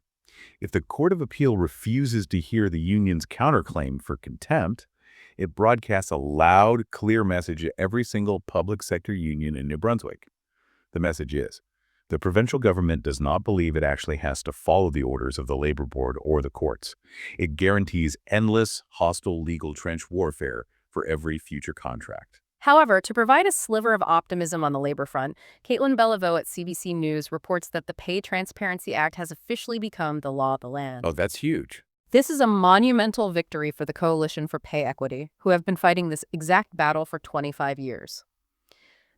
If the Court of Appeal refuses to hear the union's counterclaim for contempt, it broadcasts a loud, clear message to every single public sector union in New Brunswick. The message is, the provincial government does not believe it actually has to follow the orders of the Labor Board or the courts. It guarantees endless, hostile legal trench warfare for every future contract.
However, to provide a sliver of optimism on the labor front, Caitlin Beliveau at CBC News reports that the Pay Transparency Act has officially become the law of the land.
Oh, that's huge.
This is a monumental victory for the Coalition for Pay Equity, who have been fighting this exact battle for 25 years.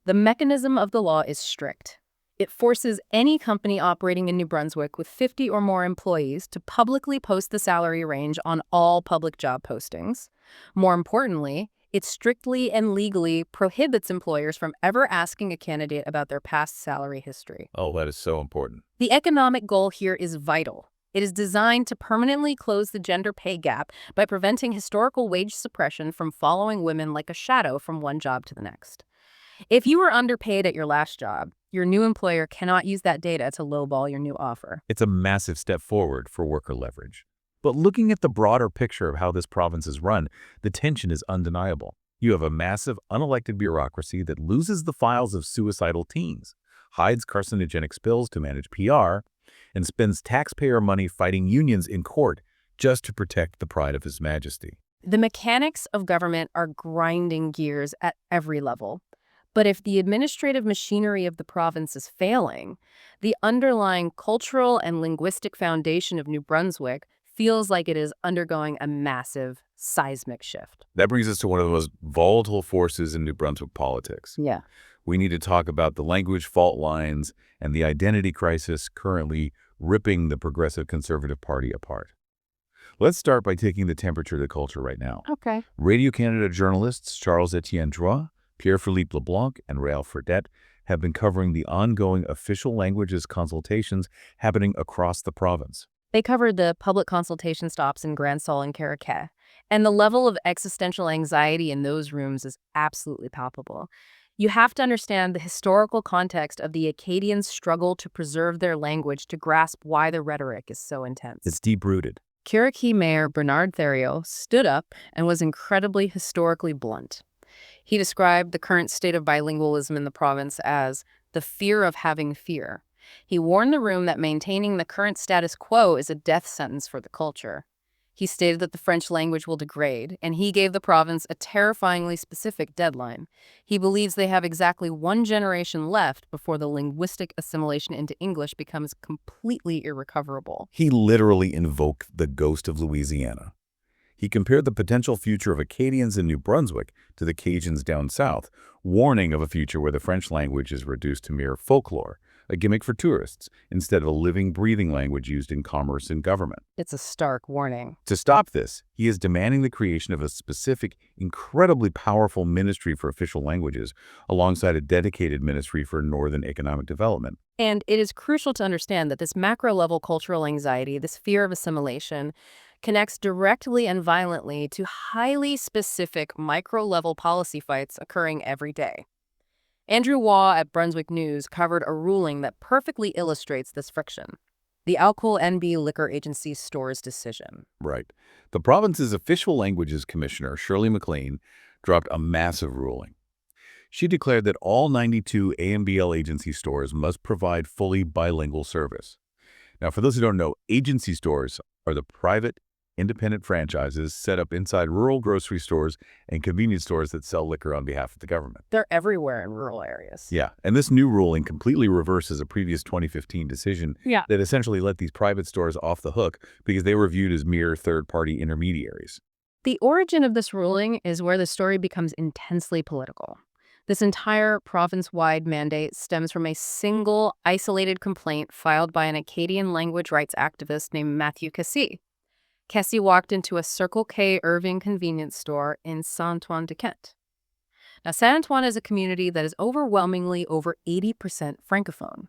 The mechanism of the law is strict. It forces any company operating in New Brunswick with 50 or more employees to publicly post the salary range on all public job postings. More importantly, it strictly and legally prohibits employers from ever asking a candidate about their past salary history.
Oh, that is so important.
The economic goal here is vital. It is designed to permanently close the gender pay gap by preventing historical wage suppression from following women like a shadow from one job to the next. If you were underpaid at your last job, your new employer cannot use that data to lowball your new offer.
It's a massive step forward for worker leverage. But looking at the broader picture of how this province is run, the tension is undeniable. You have a massive, unelected bureaucracy that loses the files of suicidal teens, hides carcinogenic spills to manage PR, and spends taxpayer money fighting unions in court just to protect the pride of His Majesty.
The mechanics of government are grinding gears at every level. But if the administrative machinery of the province is failing, the underlying cultural and linguistic foundation of New Brunswick feels like it is undergoing a massive seismic shift.
That brings us to one of the most volatile forces in New Brunswick politics.
Yeah.
We need to talk about the language fault lines and the identity crisis currently ripping the Progressive Conservative Party apart. Let's start by taking the temperature of the culture right now.
Okay.
Radio-Canada journalists Charles-Étienne Drouin, Pierre-Philippe Leblanc, and Rael Fredette have been covering the ongoing official languages consultations happening across the province.
They covered the public consultation stops in Grand Sault and Caraquet, and the level of existential anxiety in those rooms is absolutely palpable. You have to understand the historical context of the Acadians' struggle to preserve their language to grasp why the rhetoric is so intense.
It's deep-rooted.
Caraquet Mayor Bernard Thériault stood up and was incredibly historically blunt. He described the current state of bilingualism in the province as the fear of having fear. He warned the room that maintaining the current status quo is a death sentence for the culture. He stated that the French language will degrade, and he gave the province a terrifyingly specific deadline. He believes they have exactly one generation left before the linguistic assimilation into English becomes completely irrecoverable.
He literally invoked the ghost of Louisiana. He compared the potential future of Acadians in New Brunswick to the Cajuns down south, warning of a future where the French language is reduced to mere folklore, a gimmick for tourists, instead of a living, breathing language used in commerce and government.
It's a stark warning.
To stop this, he is demanding the creation of a specific, incredibly powerful ministry for official languages, alongside a dedicated ministry for Northern economic development.
And it is crucial to understand that this macro-level cultural anxiety, this fear of assimilation, connects directly and violently to highly specific micro-level policy fights occurring every day. Andrew Waugh at Brunswick News covered a ruling that perfectly illustrates this friction: the NB Liquor Agency Stores decision.
Right. The province's official languages commissioner, Shirley McLean, dropped a massive ruling. She declared that all 92 AMBL agency stores must provide fully bilingual service. Now, for those who don't know, agency stores are the private, independent franchises set up inside rural grocery stores and convenience stores that sell liquor on behalf of the government.
They're everywhere in rural areas.
Yeah, and this new ruling completely reverses a previous 2015 decision that essentially let these private stores off the hook because they were viewed as mere third-party intermediaries.
The origin of this ruling is where the story becomes intensely political. This entire province-wide mandate stems from a single, isolated complaint filed by an Acadian language rights activist named Matthew Cassie. Cassie walked into a Circle K Irving convenience store in Saint-Antoine-de-Kent. Now, Saint-Antoine is a community that is overwhelmingly over 80% Francophone.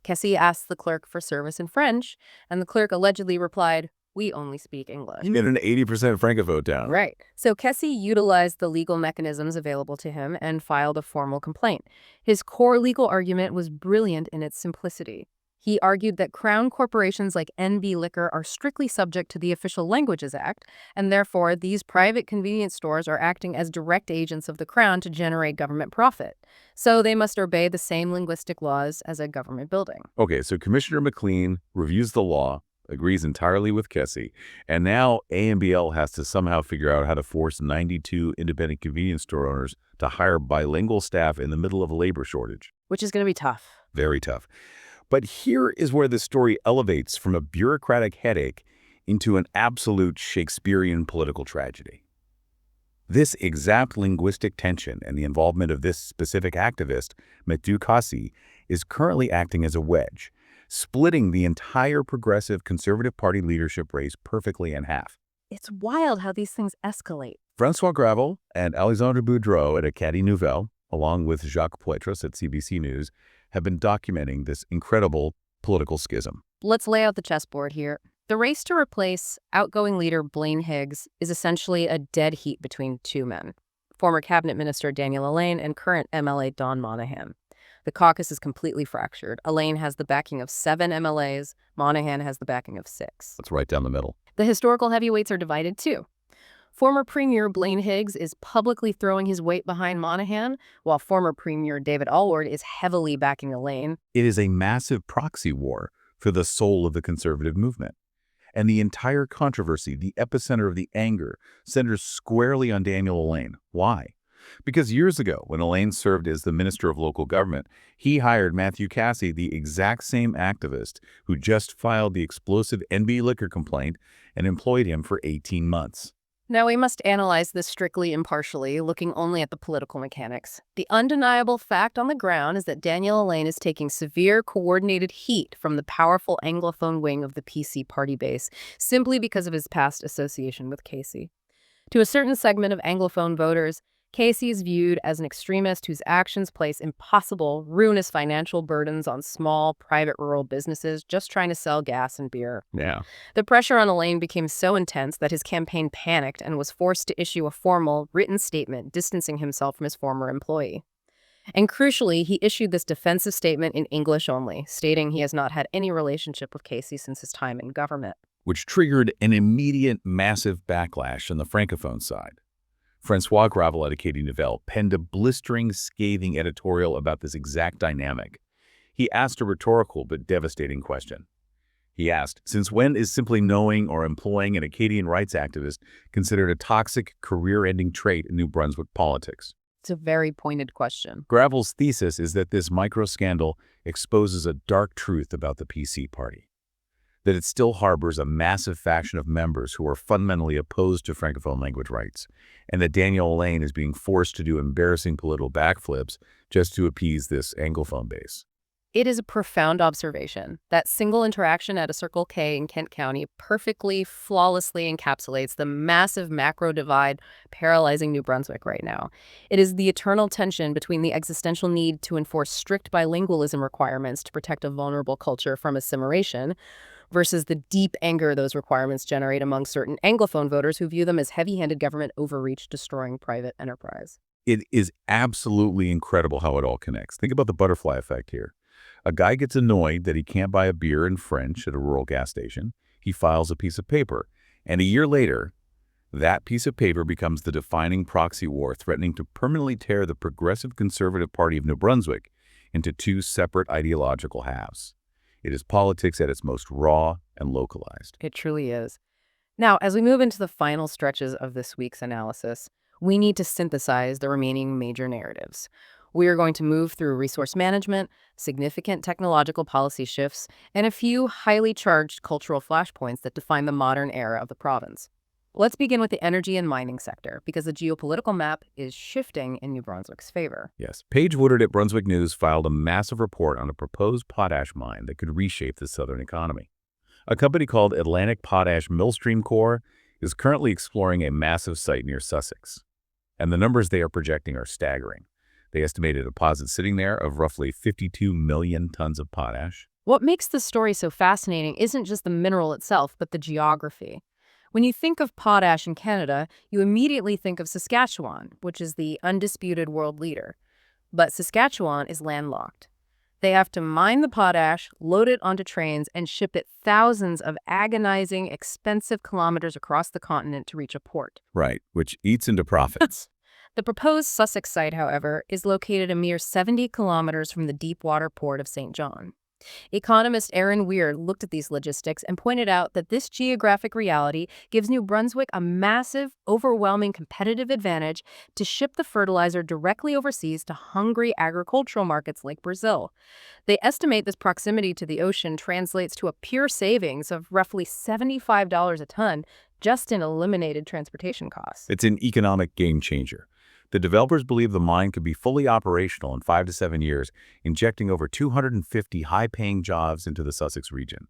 Cassie asked the clerk for service in French, and the clerk allegedly replied, "We only speak English."
In an 80% Francophone town.
Right. So Cassie utilized the legal mechanisms available to him and filed a formal complaint. His core legal argument was brilliant in its simplicity. He argued that Crown corporations like NB Liquor are strictly subject to the Official Languages Act, and therefore these private convenience stores are acting as direct agents of the Crown to generate government profit. So they must obey the same linguistic laws as a government building.
Okay, so Commissioner McLean reviews the law, agrees entirely with Cassie, and now AMBL has to somehow figure out how to force 92 independent convenience store owners to hire bilingual staff in the middle of a labor shortage.
Which is going to be tough.
Very tough. But here is where the story elevates from a bureaucratic headache into an absolute Shakespearean political tragedy. This exact linguistic tension and the involvement of this specific activist, Matthew Cassie, is currently acting as a wedge, splitting the entire progressive Conservative Party leadership race perfectly in half.
It's wild how these things escalate.
François Gravel and Alexandre Boudreau at Acadie Nouvelle, along with Jacques Poitras at CBC News, have been documenting this incredible political schism.
Let's lay out the chessboard here. The race to replace outgoing leader Blaine Higgs is essentially a dead heat between two men, former cabinet minister Daniel Allain and current MLA Don Monahan. The caucus is completely fractured. Allain has the backing of 7 MLAs. Monahan has the backing of 6.
That's right down the middle.
The historical heavyweights are divided too. Former Premier Blaine Higgs is publicly throwing his weight behind Monahan, while former Premier David Alward is heavily backing Allain.
It is a massive proxy war for the soul of the conservative movement. And the entire controversy, the epicenter of the anger, centers squarely on Daniel Allain. Why? Because years ago, when Allain served as the Minister of Local Government, he hired Matthew Cassie, the exact same activist who just filed the explosive NB liquor complaint, and employed him for 18 months.
Now, we must analyze this strictly impartially, looking only at the political mechanics. The undeniable fact on the ground is that Daniel Allain is taking severe coordinated heat from the powerful Anglophone wing of the PC party base, simply because of his past association with Casey. To a certain segment of Anglophone voters, Casey is viewed as an extremist whose actions place impossible, ruinous financial burdens on small, private rural businesses just trying to sell gas and beer.
Yeah.
The pressure on Allain became so intense that his campaign panicked and was forced to issue a formal, written statement distancing himself from his former employee. And crucially, he issued this defensive statement in English only, stating he has not had any relationship with Casey since his time in government.
Which triggered an immediate massive backlash on the Francophone side. François Gravel at Acadie Nouvelle penned a blistering, scathing editorial about this exact dynamic. He asked a rhetorical but devastating question. He asked, since when is simply knowing or employing an Acadian rights activist considered a toxic, career-ending trait in New Brunswick politics?
It's a very pointed question.
Gravel's thesis is that this micro-scandal exposes a dark truth about the PC party. That it still harbors a massive faction of members who are fundamentally opposed to Francophone language rights, and that Daniel Allain is being forced to do embarrassing political backflips just to appease this Anglophone base.
It is a profound observation. That single interaction at a Circle K in Kent County perfectly, flawlessly encapsulates the massive macro divide paralyzing New Brunswick right now. It is the eternal tension between the existential need to enforce strict bilingualism requirements to protect a vulnerable culture from assimilation versus the deep anger those requirements generate among certain Anglophone voters who view them as heavy-handed government overreach destroying private enterprise.
It is absolutely incredible how it all connects. Think about the butterfly effect here. A guy gets annoyed that he can't buy a beer in French at a rural gas station. He files a piece of paper. And a year later, that piece of paper becomes the defining proxy war threatening to permanently tear the Progressive Conservative Party of New Brunswick into two separate ideological halves. It is politics at its most raw and localized.
It truly is. Now, as we move into the final stretches of this week's analysis, we need to synthesize the remaining major narratives. We are going to move through resource management, significant technological policy shifts, and a few highly charged cultural flashpoints that define the modern era of the province. Let's begin with the energy and mining sector, because the geopolitical map is shifting in New Brunswick's favor.
Yes, Paige Woodard at Brunswick News filed a massive report on a proposed potash mine that could reshape the southern economy. A company called Atlantic Potash Millstream Corp is currently exploring a massive site near Sussex. And the numbers they are projecting are staggering. They estimate a deposit sitting there of roughly 52 million tons of potash.
What makes this story so fascinating isn't just the mineral itself, but the geography. When you think of potash in Canada, you immediately think of Saskatchewan, which is the undisputed world leader. But Saskatchewan is landlocked. They have to mine the potash, load it onto trains, and ship it thousands of agonizing, expensive kilometers across the continent to reach a port.
Right, which eats into profits.
The proposed Sussex site, however, is located a mere 70 kilometers from the deep-water port of St. John. Economist Aaron Weir looked at these logistics and pointed out that this geographic reality gives New Brunswick a massive, overwhelming competitive advantage to ship the fertilizer directly overseas to hungry agricultural markets like Brazil. They estimate this proximity to the ocean translates to a pure savings of roughly $75 a ton just in eliminated transportation costs.
It's an economic game changer. The developers believe the mine could be fully operational in 5 to 7 years, injecting over 250 high-paying jobs into the Sussex region.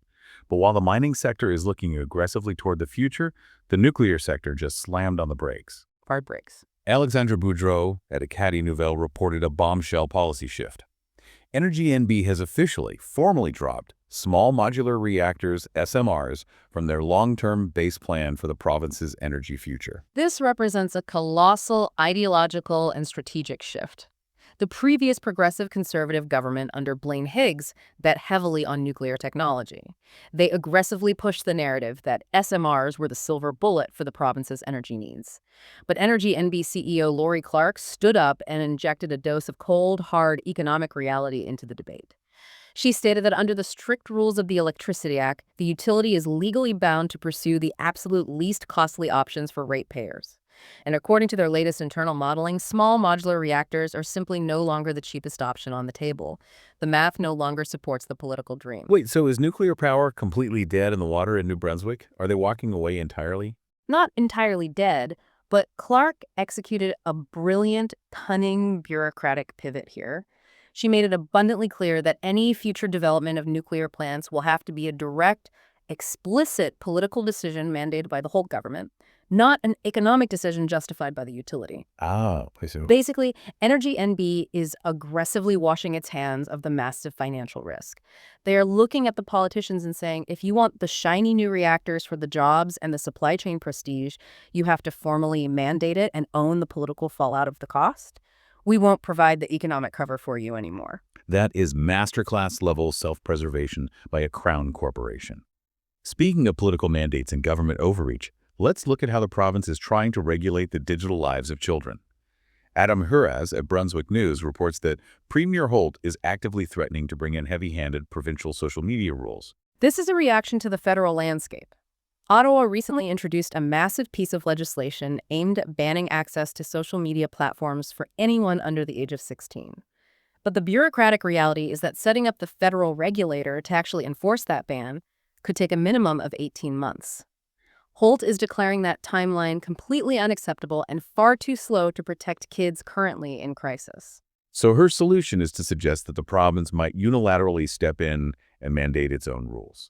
But while the mining sector is looking aggressively toward the future, the nuclear sector just slammed on the brakes.
Hard breaks.
Alexandre Boudreau at Acadie Nouvelle reported a bombshell policy shift. EnergyNB has formally dropped small modular reactors, SMRs, from their long-term base plan for the province's energy future.
This represents a colossal ideological and strategic shift. The previous progressive conservative government under Blaine Higgs bet heavily on nuclear technology. They aggressively pushed the narrative that SMRs were the silver bullet for the province's energy needs. But EnergyNB CEO Lori Clark stood up and injected a dose of cold, hard economic reality into the debate. She stated that under the strict rules of the Electricity Act, the utility is legally bound to pursue the absolute least costly options for ratepayers. And according to their latest internal modeling, small modular reactors are simply no longer the cheapest option on the table. The math no longer supports the political dream.
Wait, so is nuclear power completely dead in the water in New Brunswick? Are they walking away entirely?
Not entirely dead, but Clark executed a brilliant, cunning bureaucratic pivot here. She made it abundantly clear that any future development of nuclear plants will have to be a direct, explicit political decision mandated by the whole government, not an economic decision justified by the utility.
Oh, I see.
Basically, EnergyNB is aggressively washing its hands of the massive financial risk. They are looking at the politicians and saying, if you want the shiny new reactors for the jobs and the supply chain prestige, you have to formally mandate it and own the political fallout of the cost. We won't provide the economic cover for you anymore.
That is masterclass level self-preservation by a crown corporation. Speaking of political mandates and government overreach, let's look at how the province is trying to regulate the digital lives of children. Adam Huraz at Brunswick News reports that Premier Holt is actively threatening to bring in heavy-handed provincial social media rules.
This is a reaction to the federal landscape. Ottawa recently introduced a massive piece of legislation aimed at banning access to social media platforms for anyone under the age of 16. But the bureaucratic reality is that setting up the federal regulator to actually enforce that ban could take a minimum of 18 months. Holt is declaring that timeline completely unacceptable and far too slow to protect kids currently in crisis.
So her solution is to suggest that the province might unilaterally step in and mandate its own rules.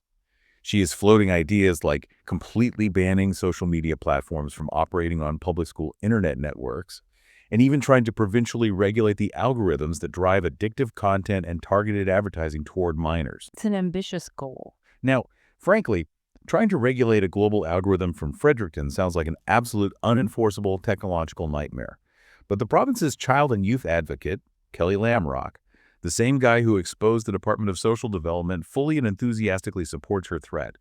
She is floating ideas like completely banning social media platforms from operating on public school internet networks, and even trying to provincially regulate the algorithms that drive addictive content and targeted advertising toward minors.
It's an ambitious goal.
Now, frankly, trying to regulate a global algorithm from Fredericton sounds like an absolute unenforceable technological nightmare. But the province's child and youth advocate, Kelly Lamrock, the same guy who exposed the Department of Social Development, fully and enthusiastically supports her threat,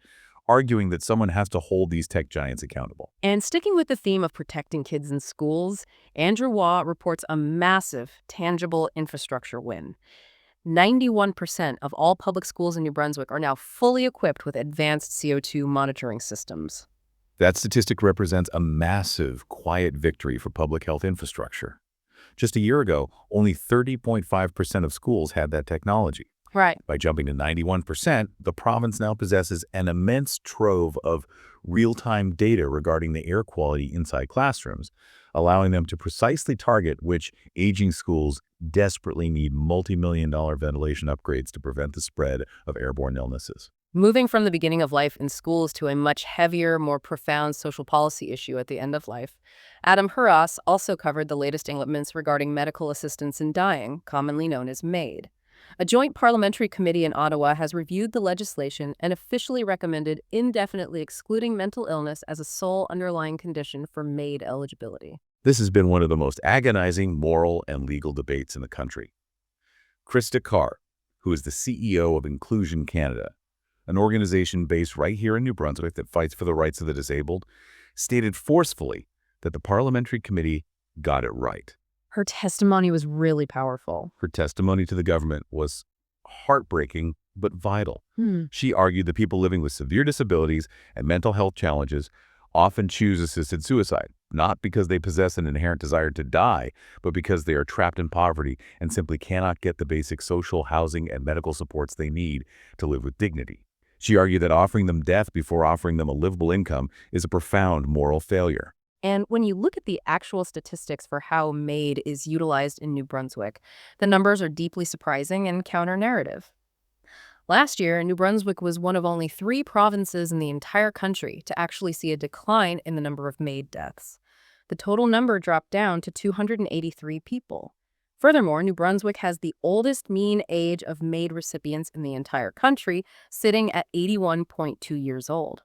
arguing that someone has to hold these tech giants accountable.
And sticking with the theme of protecting kids in schools, Andrew Waugh reports a massive, tangible infrastructure win. 91% of all public schools in New Brunswick are now fully equipped with advanced CO2 monitoring systems.
That statistic represents a massive, quiet victory for public health infrastructure. Just a year ago, only 30.5% of schools had that technology.
Right.
By jumping to 91%, the province now possesses an immense trove of real-time data regarding the air quality inside classrooms, allowing them to precisely target which aging schools desperately need multi-million-dollar ventilation upgrades to prevent the spread of airborne illnesses.
Moving from the beginning of life in schools to a much heavier, more profound social policy issue at the end of life, Adam Hurras also covered the latest developments regarding medical assistance in dying, commonly known as MAID. A joint parliamentary committee in Ottawa has reviewed the legislation and officially recommended indefinitely excluding mental illness as a sole underlying condition for MAID eligibility.
This has been one of the most agonizing moral and legal debates in the country. Krista Carr, who is the CEO of Inclusion Canada, an organization based right here in New Brunswick that fights for the rights of the disabled, stated forcefully that the parliamentary committee got it right.
Her testimony was really powerful.
Her testimony to the government was heartbreaking but vital. She argued that people living with severe disabilities and mental health challenges often choose assisted suicide, not because they possess an inherent desire to die, but because they are trapped in poverty and simply cannot get the basic social, housing, and medical supports they need to live with dignity. She argued that offering them death before offering them a livable income is a profound moral failure.
And when you look at the actual statistics for how MAID is utilized in New Brunswick, the numbers are deeply surprising and counter-narrative. Last year, New Brunswick was one of only 3 provinces in the entire country to actually see a decline in the number of MAID deaths. The total number dropped down to 283 people. Furthermore, New Brunswick has the oldest mean age of MAID recipients in the entire country, sitting at 81.2 years old.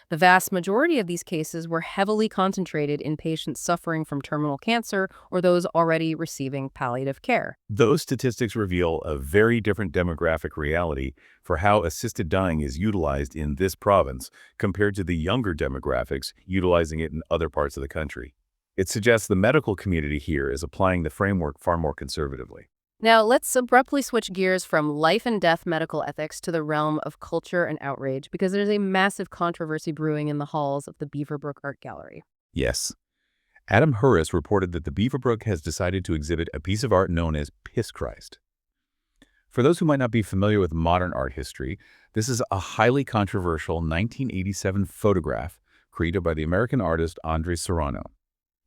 The vast majority of these cases were heavily concentrated in patients suffering from terminal cancer or those already receiving palliative care.
Those statistics reveal a very different demographic reality for how assisted dying is utilized in this province compared to the younger demographics utilizing it in other parts of the country. It suggests the medical community here is applying the framework far more conservatively.
Now, let's abruptly switch gears from life and death medical ethics to the realm of culture and outrage, because there's a massive controversy brewing in the halls of the Beaverbrook Art Gallery.
Yes. Adam Hurras reported that the Beaverbrook has decided to exhibit a piece of art known as Piss Christ. For those who might not be familiar with modern art history, this is a highly controversial 1987 photograph created by the American artist Andres Serrano.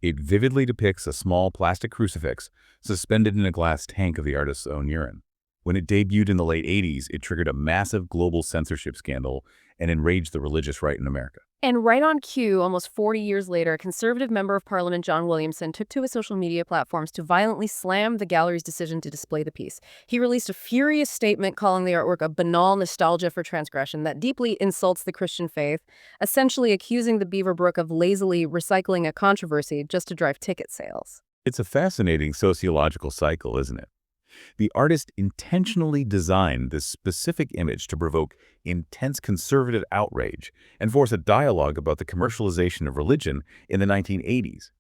It vividly depicts a small plastic crucifix suspended in a glass tank of the artist's own urine. When it debuted in the late 80s, it triggered a massive global censorship scandal and enraged the religious right in America.
And right on cue, almost 40 years later, Conservative Member of Parliament John Williamson took to his social media platforms to violently slam the gallery's decision to display the piece. He released a furious statement calling the artwork a banal nostalgia for transgression that deeply insults the Christian faith, essentially accusing the Beaverbrook of lazily recycling a controversy just to drive ticket sales.
It's a fascinating sociological cycle, isn't it? The artist intentionally designed this specific image to provoke intense conservative outrage and force a dialogue about the commercialization of religion in the 1980s.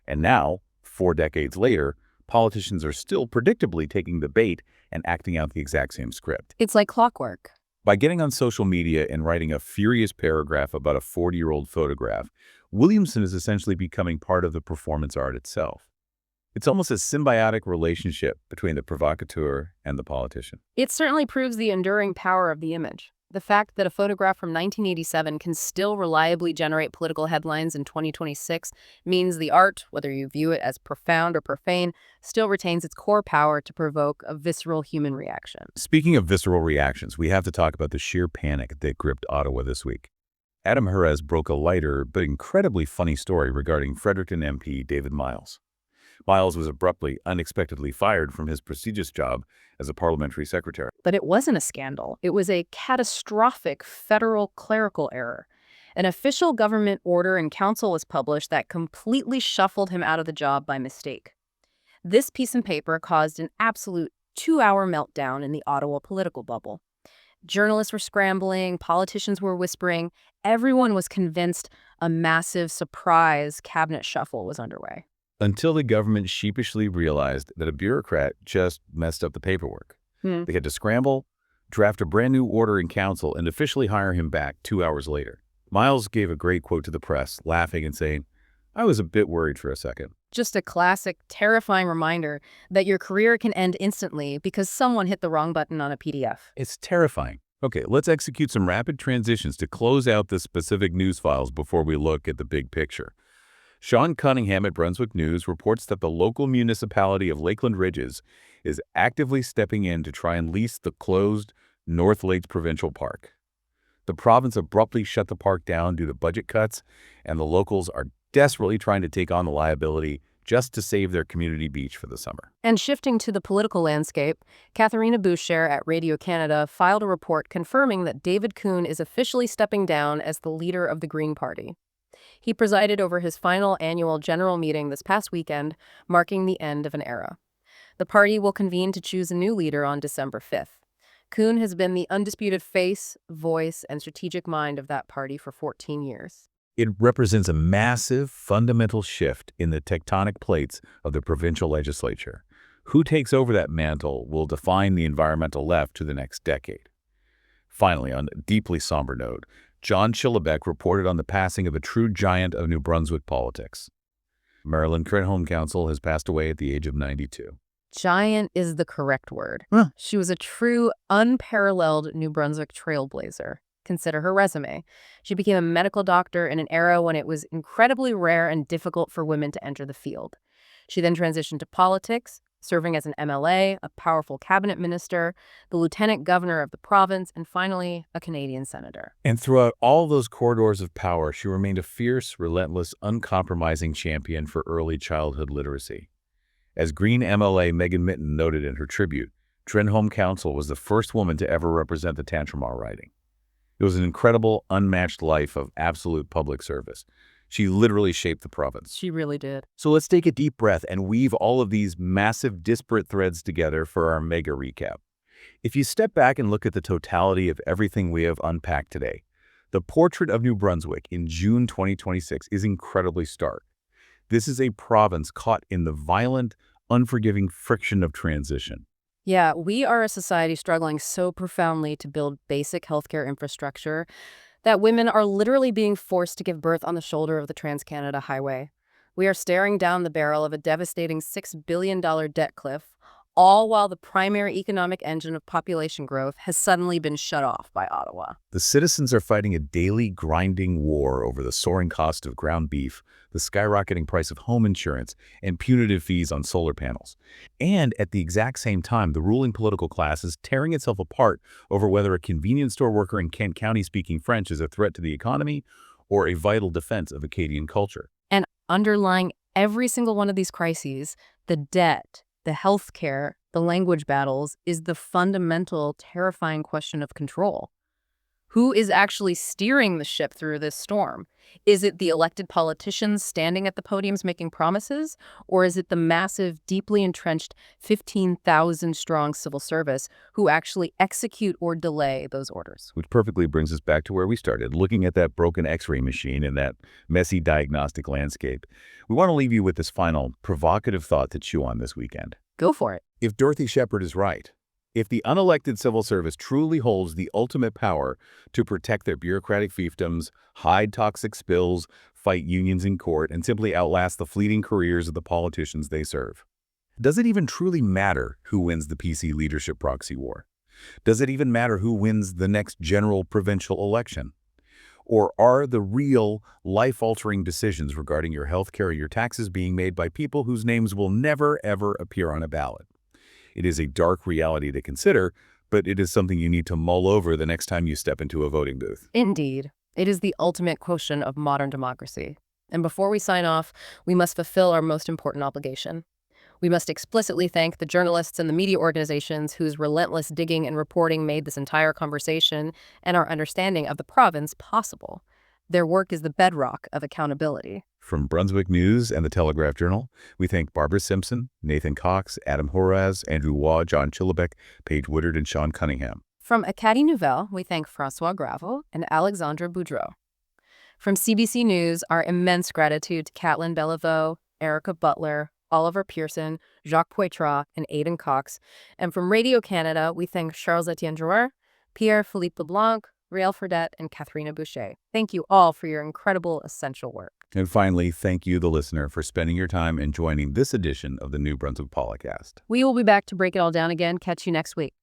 And now, 4 decades later, politicians are still predictably taking the bait and acting out the exact same script.
It's like clockwork.
By getting on social media and writing a furious paragraph about a 40-year-old photograph, Williamson is essentially becoming part of the performance art itself. It's almost a symbiotic relationship between the provocateur and the politician.
It certainly proves the enduring power of the image. The fact that a photograph from 1987 can still reliably generate political headlines in 2026 means the art, whether you view it as profound or profane, still retains its core power to provoke a visceral human reaction.
Speaking of visceral reactions, we have to talk about the sheer panic that gripped Ottawa this week. Adam Jerez broke a lighter but incredibly funny story regarding Fredericton MP David Miles. Miles was abruptly, unexpectedly fired from his prestigious job as a parliamentary secretary.
But it wasn't a scandal. It was a catastrophic federal clerical error. An official government order in council was published that completely shuffled him out of the job by mistake. This piece of paper caused an absolute 2-hour meltdown in the Ottawa political bubble. Journalists were scrambling, politicians were whispering. Everyone was convinced a massive surprise cabinet shuffle was underway.
Until the government sheepishly realized that a bureaucrat just messed up the paperwork. They had to scramble, draft a brand new order in council, and officially hire him back 2 hours later. Miles gave a great quote to the press, laughing and saying, "I was a bit worried for a second."
Just a classic, terrifying reminder that your career can end instantly because someone hit the wrong button on a PDF.
It's terrifying. Okay, let's execute some rapid transitions to close out the specific news files before we look at the big picture. Sean Cunningham at Brunswick News reports that the local municipality of Lakeland Ridges is actively stepping in to try and lease the closed North Lakes Provincial Park. The province abruptly shut the park down due to budget cuts, and the locals are desperately trying to take on the liability just to save their community beach for the summer.
And shifting to the political landscape, Katharina Boucher at Radio Canada filed a report confirming that David Coon is officially stepping down as the leader of the Green Party. He presided over his final annual general meeting this past weekend, marking the end of an era. The party will convene to choose a new leader on December 5th. Coon has been the undisputed face, voice, and strategic mind of that party for 14 years.
It represents a massive, fundamental shift in the tectonic plates of the provincial legislature. Who takes over that mantle will define the environmental left to the next decade. Finally, on a deeply somber note, John Schillebeck reported on the passing of a true giant of New Brunswick politics. Marilyn Crenholm Council has passed away at the age of 92.
Giant is the correct word. She was a true, unparalleled New Brunswick trailblazer. Consider her resume. She became a medical doctor in an era when it was incredibly rare and difficult for women to enter the field. She then transitioned to politics, serving as an MLA, a powerful cabinet minister, the lieutenant governor of the province, and finally, a Canadian senator.
And throughout all those corridors of power, she remained a fierce, relentless, uncompromising champion for early childhood literacy. As Green MLA Megan Mitton noted in her tribute, Crenholm Council was the first woman to ever represent the Tantramar riding. It was an incredible, unmatched life of absolute public service. She literally shaped the province.
She really did.
So let's take a deep breath and weave all of these massive, disparate threads together for our mega recap. If you step back and look at the totality of everything we have unpacked today, the portrait of New Brunswick in June 2026 is incredibly stark. This is a province caught in the violent, unforgiving friction of transition.
Yeah, we are a society struggling so profoundly to build basic healthcare infrastructure that women are literally being forced to give birth on the shoulder of the Trans-Canada Highway. We are staring down the barrel of a devastating $6 billion debt cliff, all while the primary economic engine of population growth has suddenly been shut off by Ottawa.
The citizens are fighting a daily, grinding war over the soaring cost of ground beef, the skyrocketing price of home insurance, and punitive fees on solar panels. And at the exact same time, the ruling political class is tearing itself apart over whether a convenience store worker in Kent County speaking French is a threat to the economy or a vital defense of Acadian culture.
And underlying every single one of these crises, the debt, the healthcare, the language battles, is the fundamental, terrifying question of control. Who is actually steering the ship through this storm? Is it the elected politicians standing at the podiums making promises? Or is it the massive, deeply entrenched 15,000-strong civil service who actually execute or delay those orders?
Which perfectly brings us back to where we started, looking at that broken X-ray machine and that messy diagnostic landscape. We want to leave you with this final provocative thought to chew on this weekend.
Go for it.
If Dorothy Shepard is right, if the unelected civil service truly holds the ultimate power to protect their bureaucratic fiefdoms, hide toxic spills, fight unions in court, and simply outlast the fleeting careers of the politicians they serve, does it even truly matter who wins the PC leadership proxy war? Does it even matter who wins the next general provincial election? Or are the real life-altering decisions regarding your health care or your taxes being made by people whose names will never, ever appear on a ballot? It is a dark reality to consider, but it is something you need to mull over the next time you step into a voting booth.
Indeed, it is the ultimate question of modern democracy. And before we sign off, we must fulfill our most important obligation. We must explicitly thank the journalists and the media organizations whose relentless digging and reporting made this entire conversation and our understanding of the province possible. Their work is the bedrock of accountability.
From Brunswick News and the Telegraph Journal, we thank Barbara Simpson, Nathan Cox, Adam Horaz, Andrew Waugh, John Chillibeck, Paige Woodard, and Sean Cunningham.
From Acadie Nouvelle, we thank Francois Gravel and Alexandra Boudreau. From CBC News, our immense gratitude to Caitlin Bellevaux, Erica Butler, Oliver Pearson, Jacques Poitras, and Aidan Cox. And from Radio Canada, we thank Charles-Etienne Drouin, Pierre-Philippe Leblanc, Riel Fredette, and Katharina Boucher. Thank you all for your incredible, essential work.
And finally, thank you, the listener, for spending your time and joining this edition of the New Brunswick Policast.
We will be back to break it all down again. Catch you next week.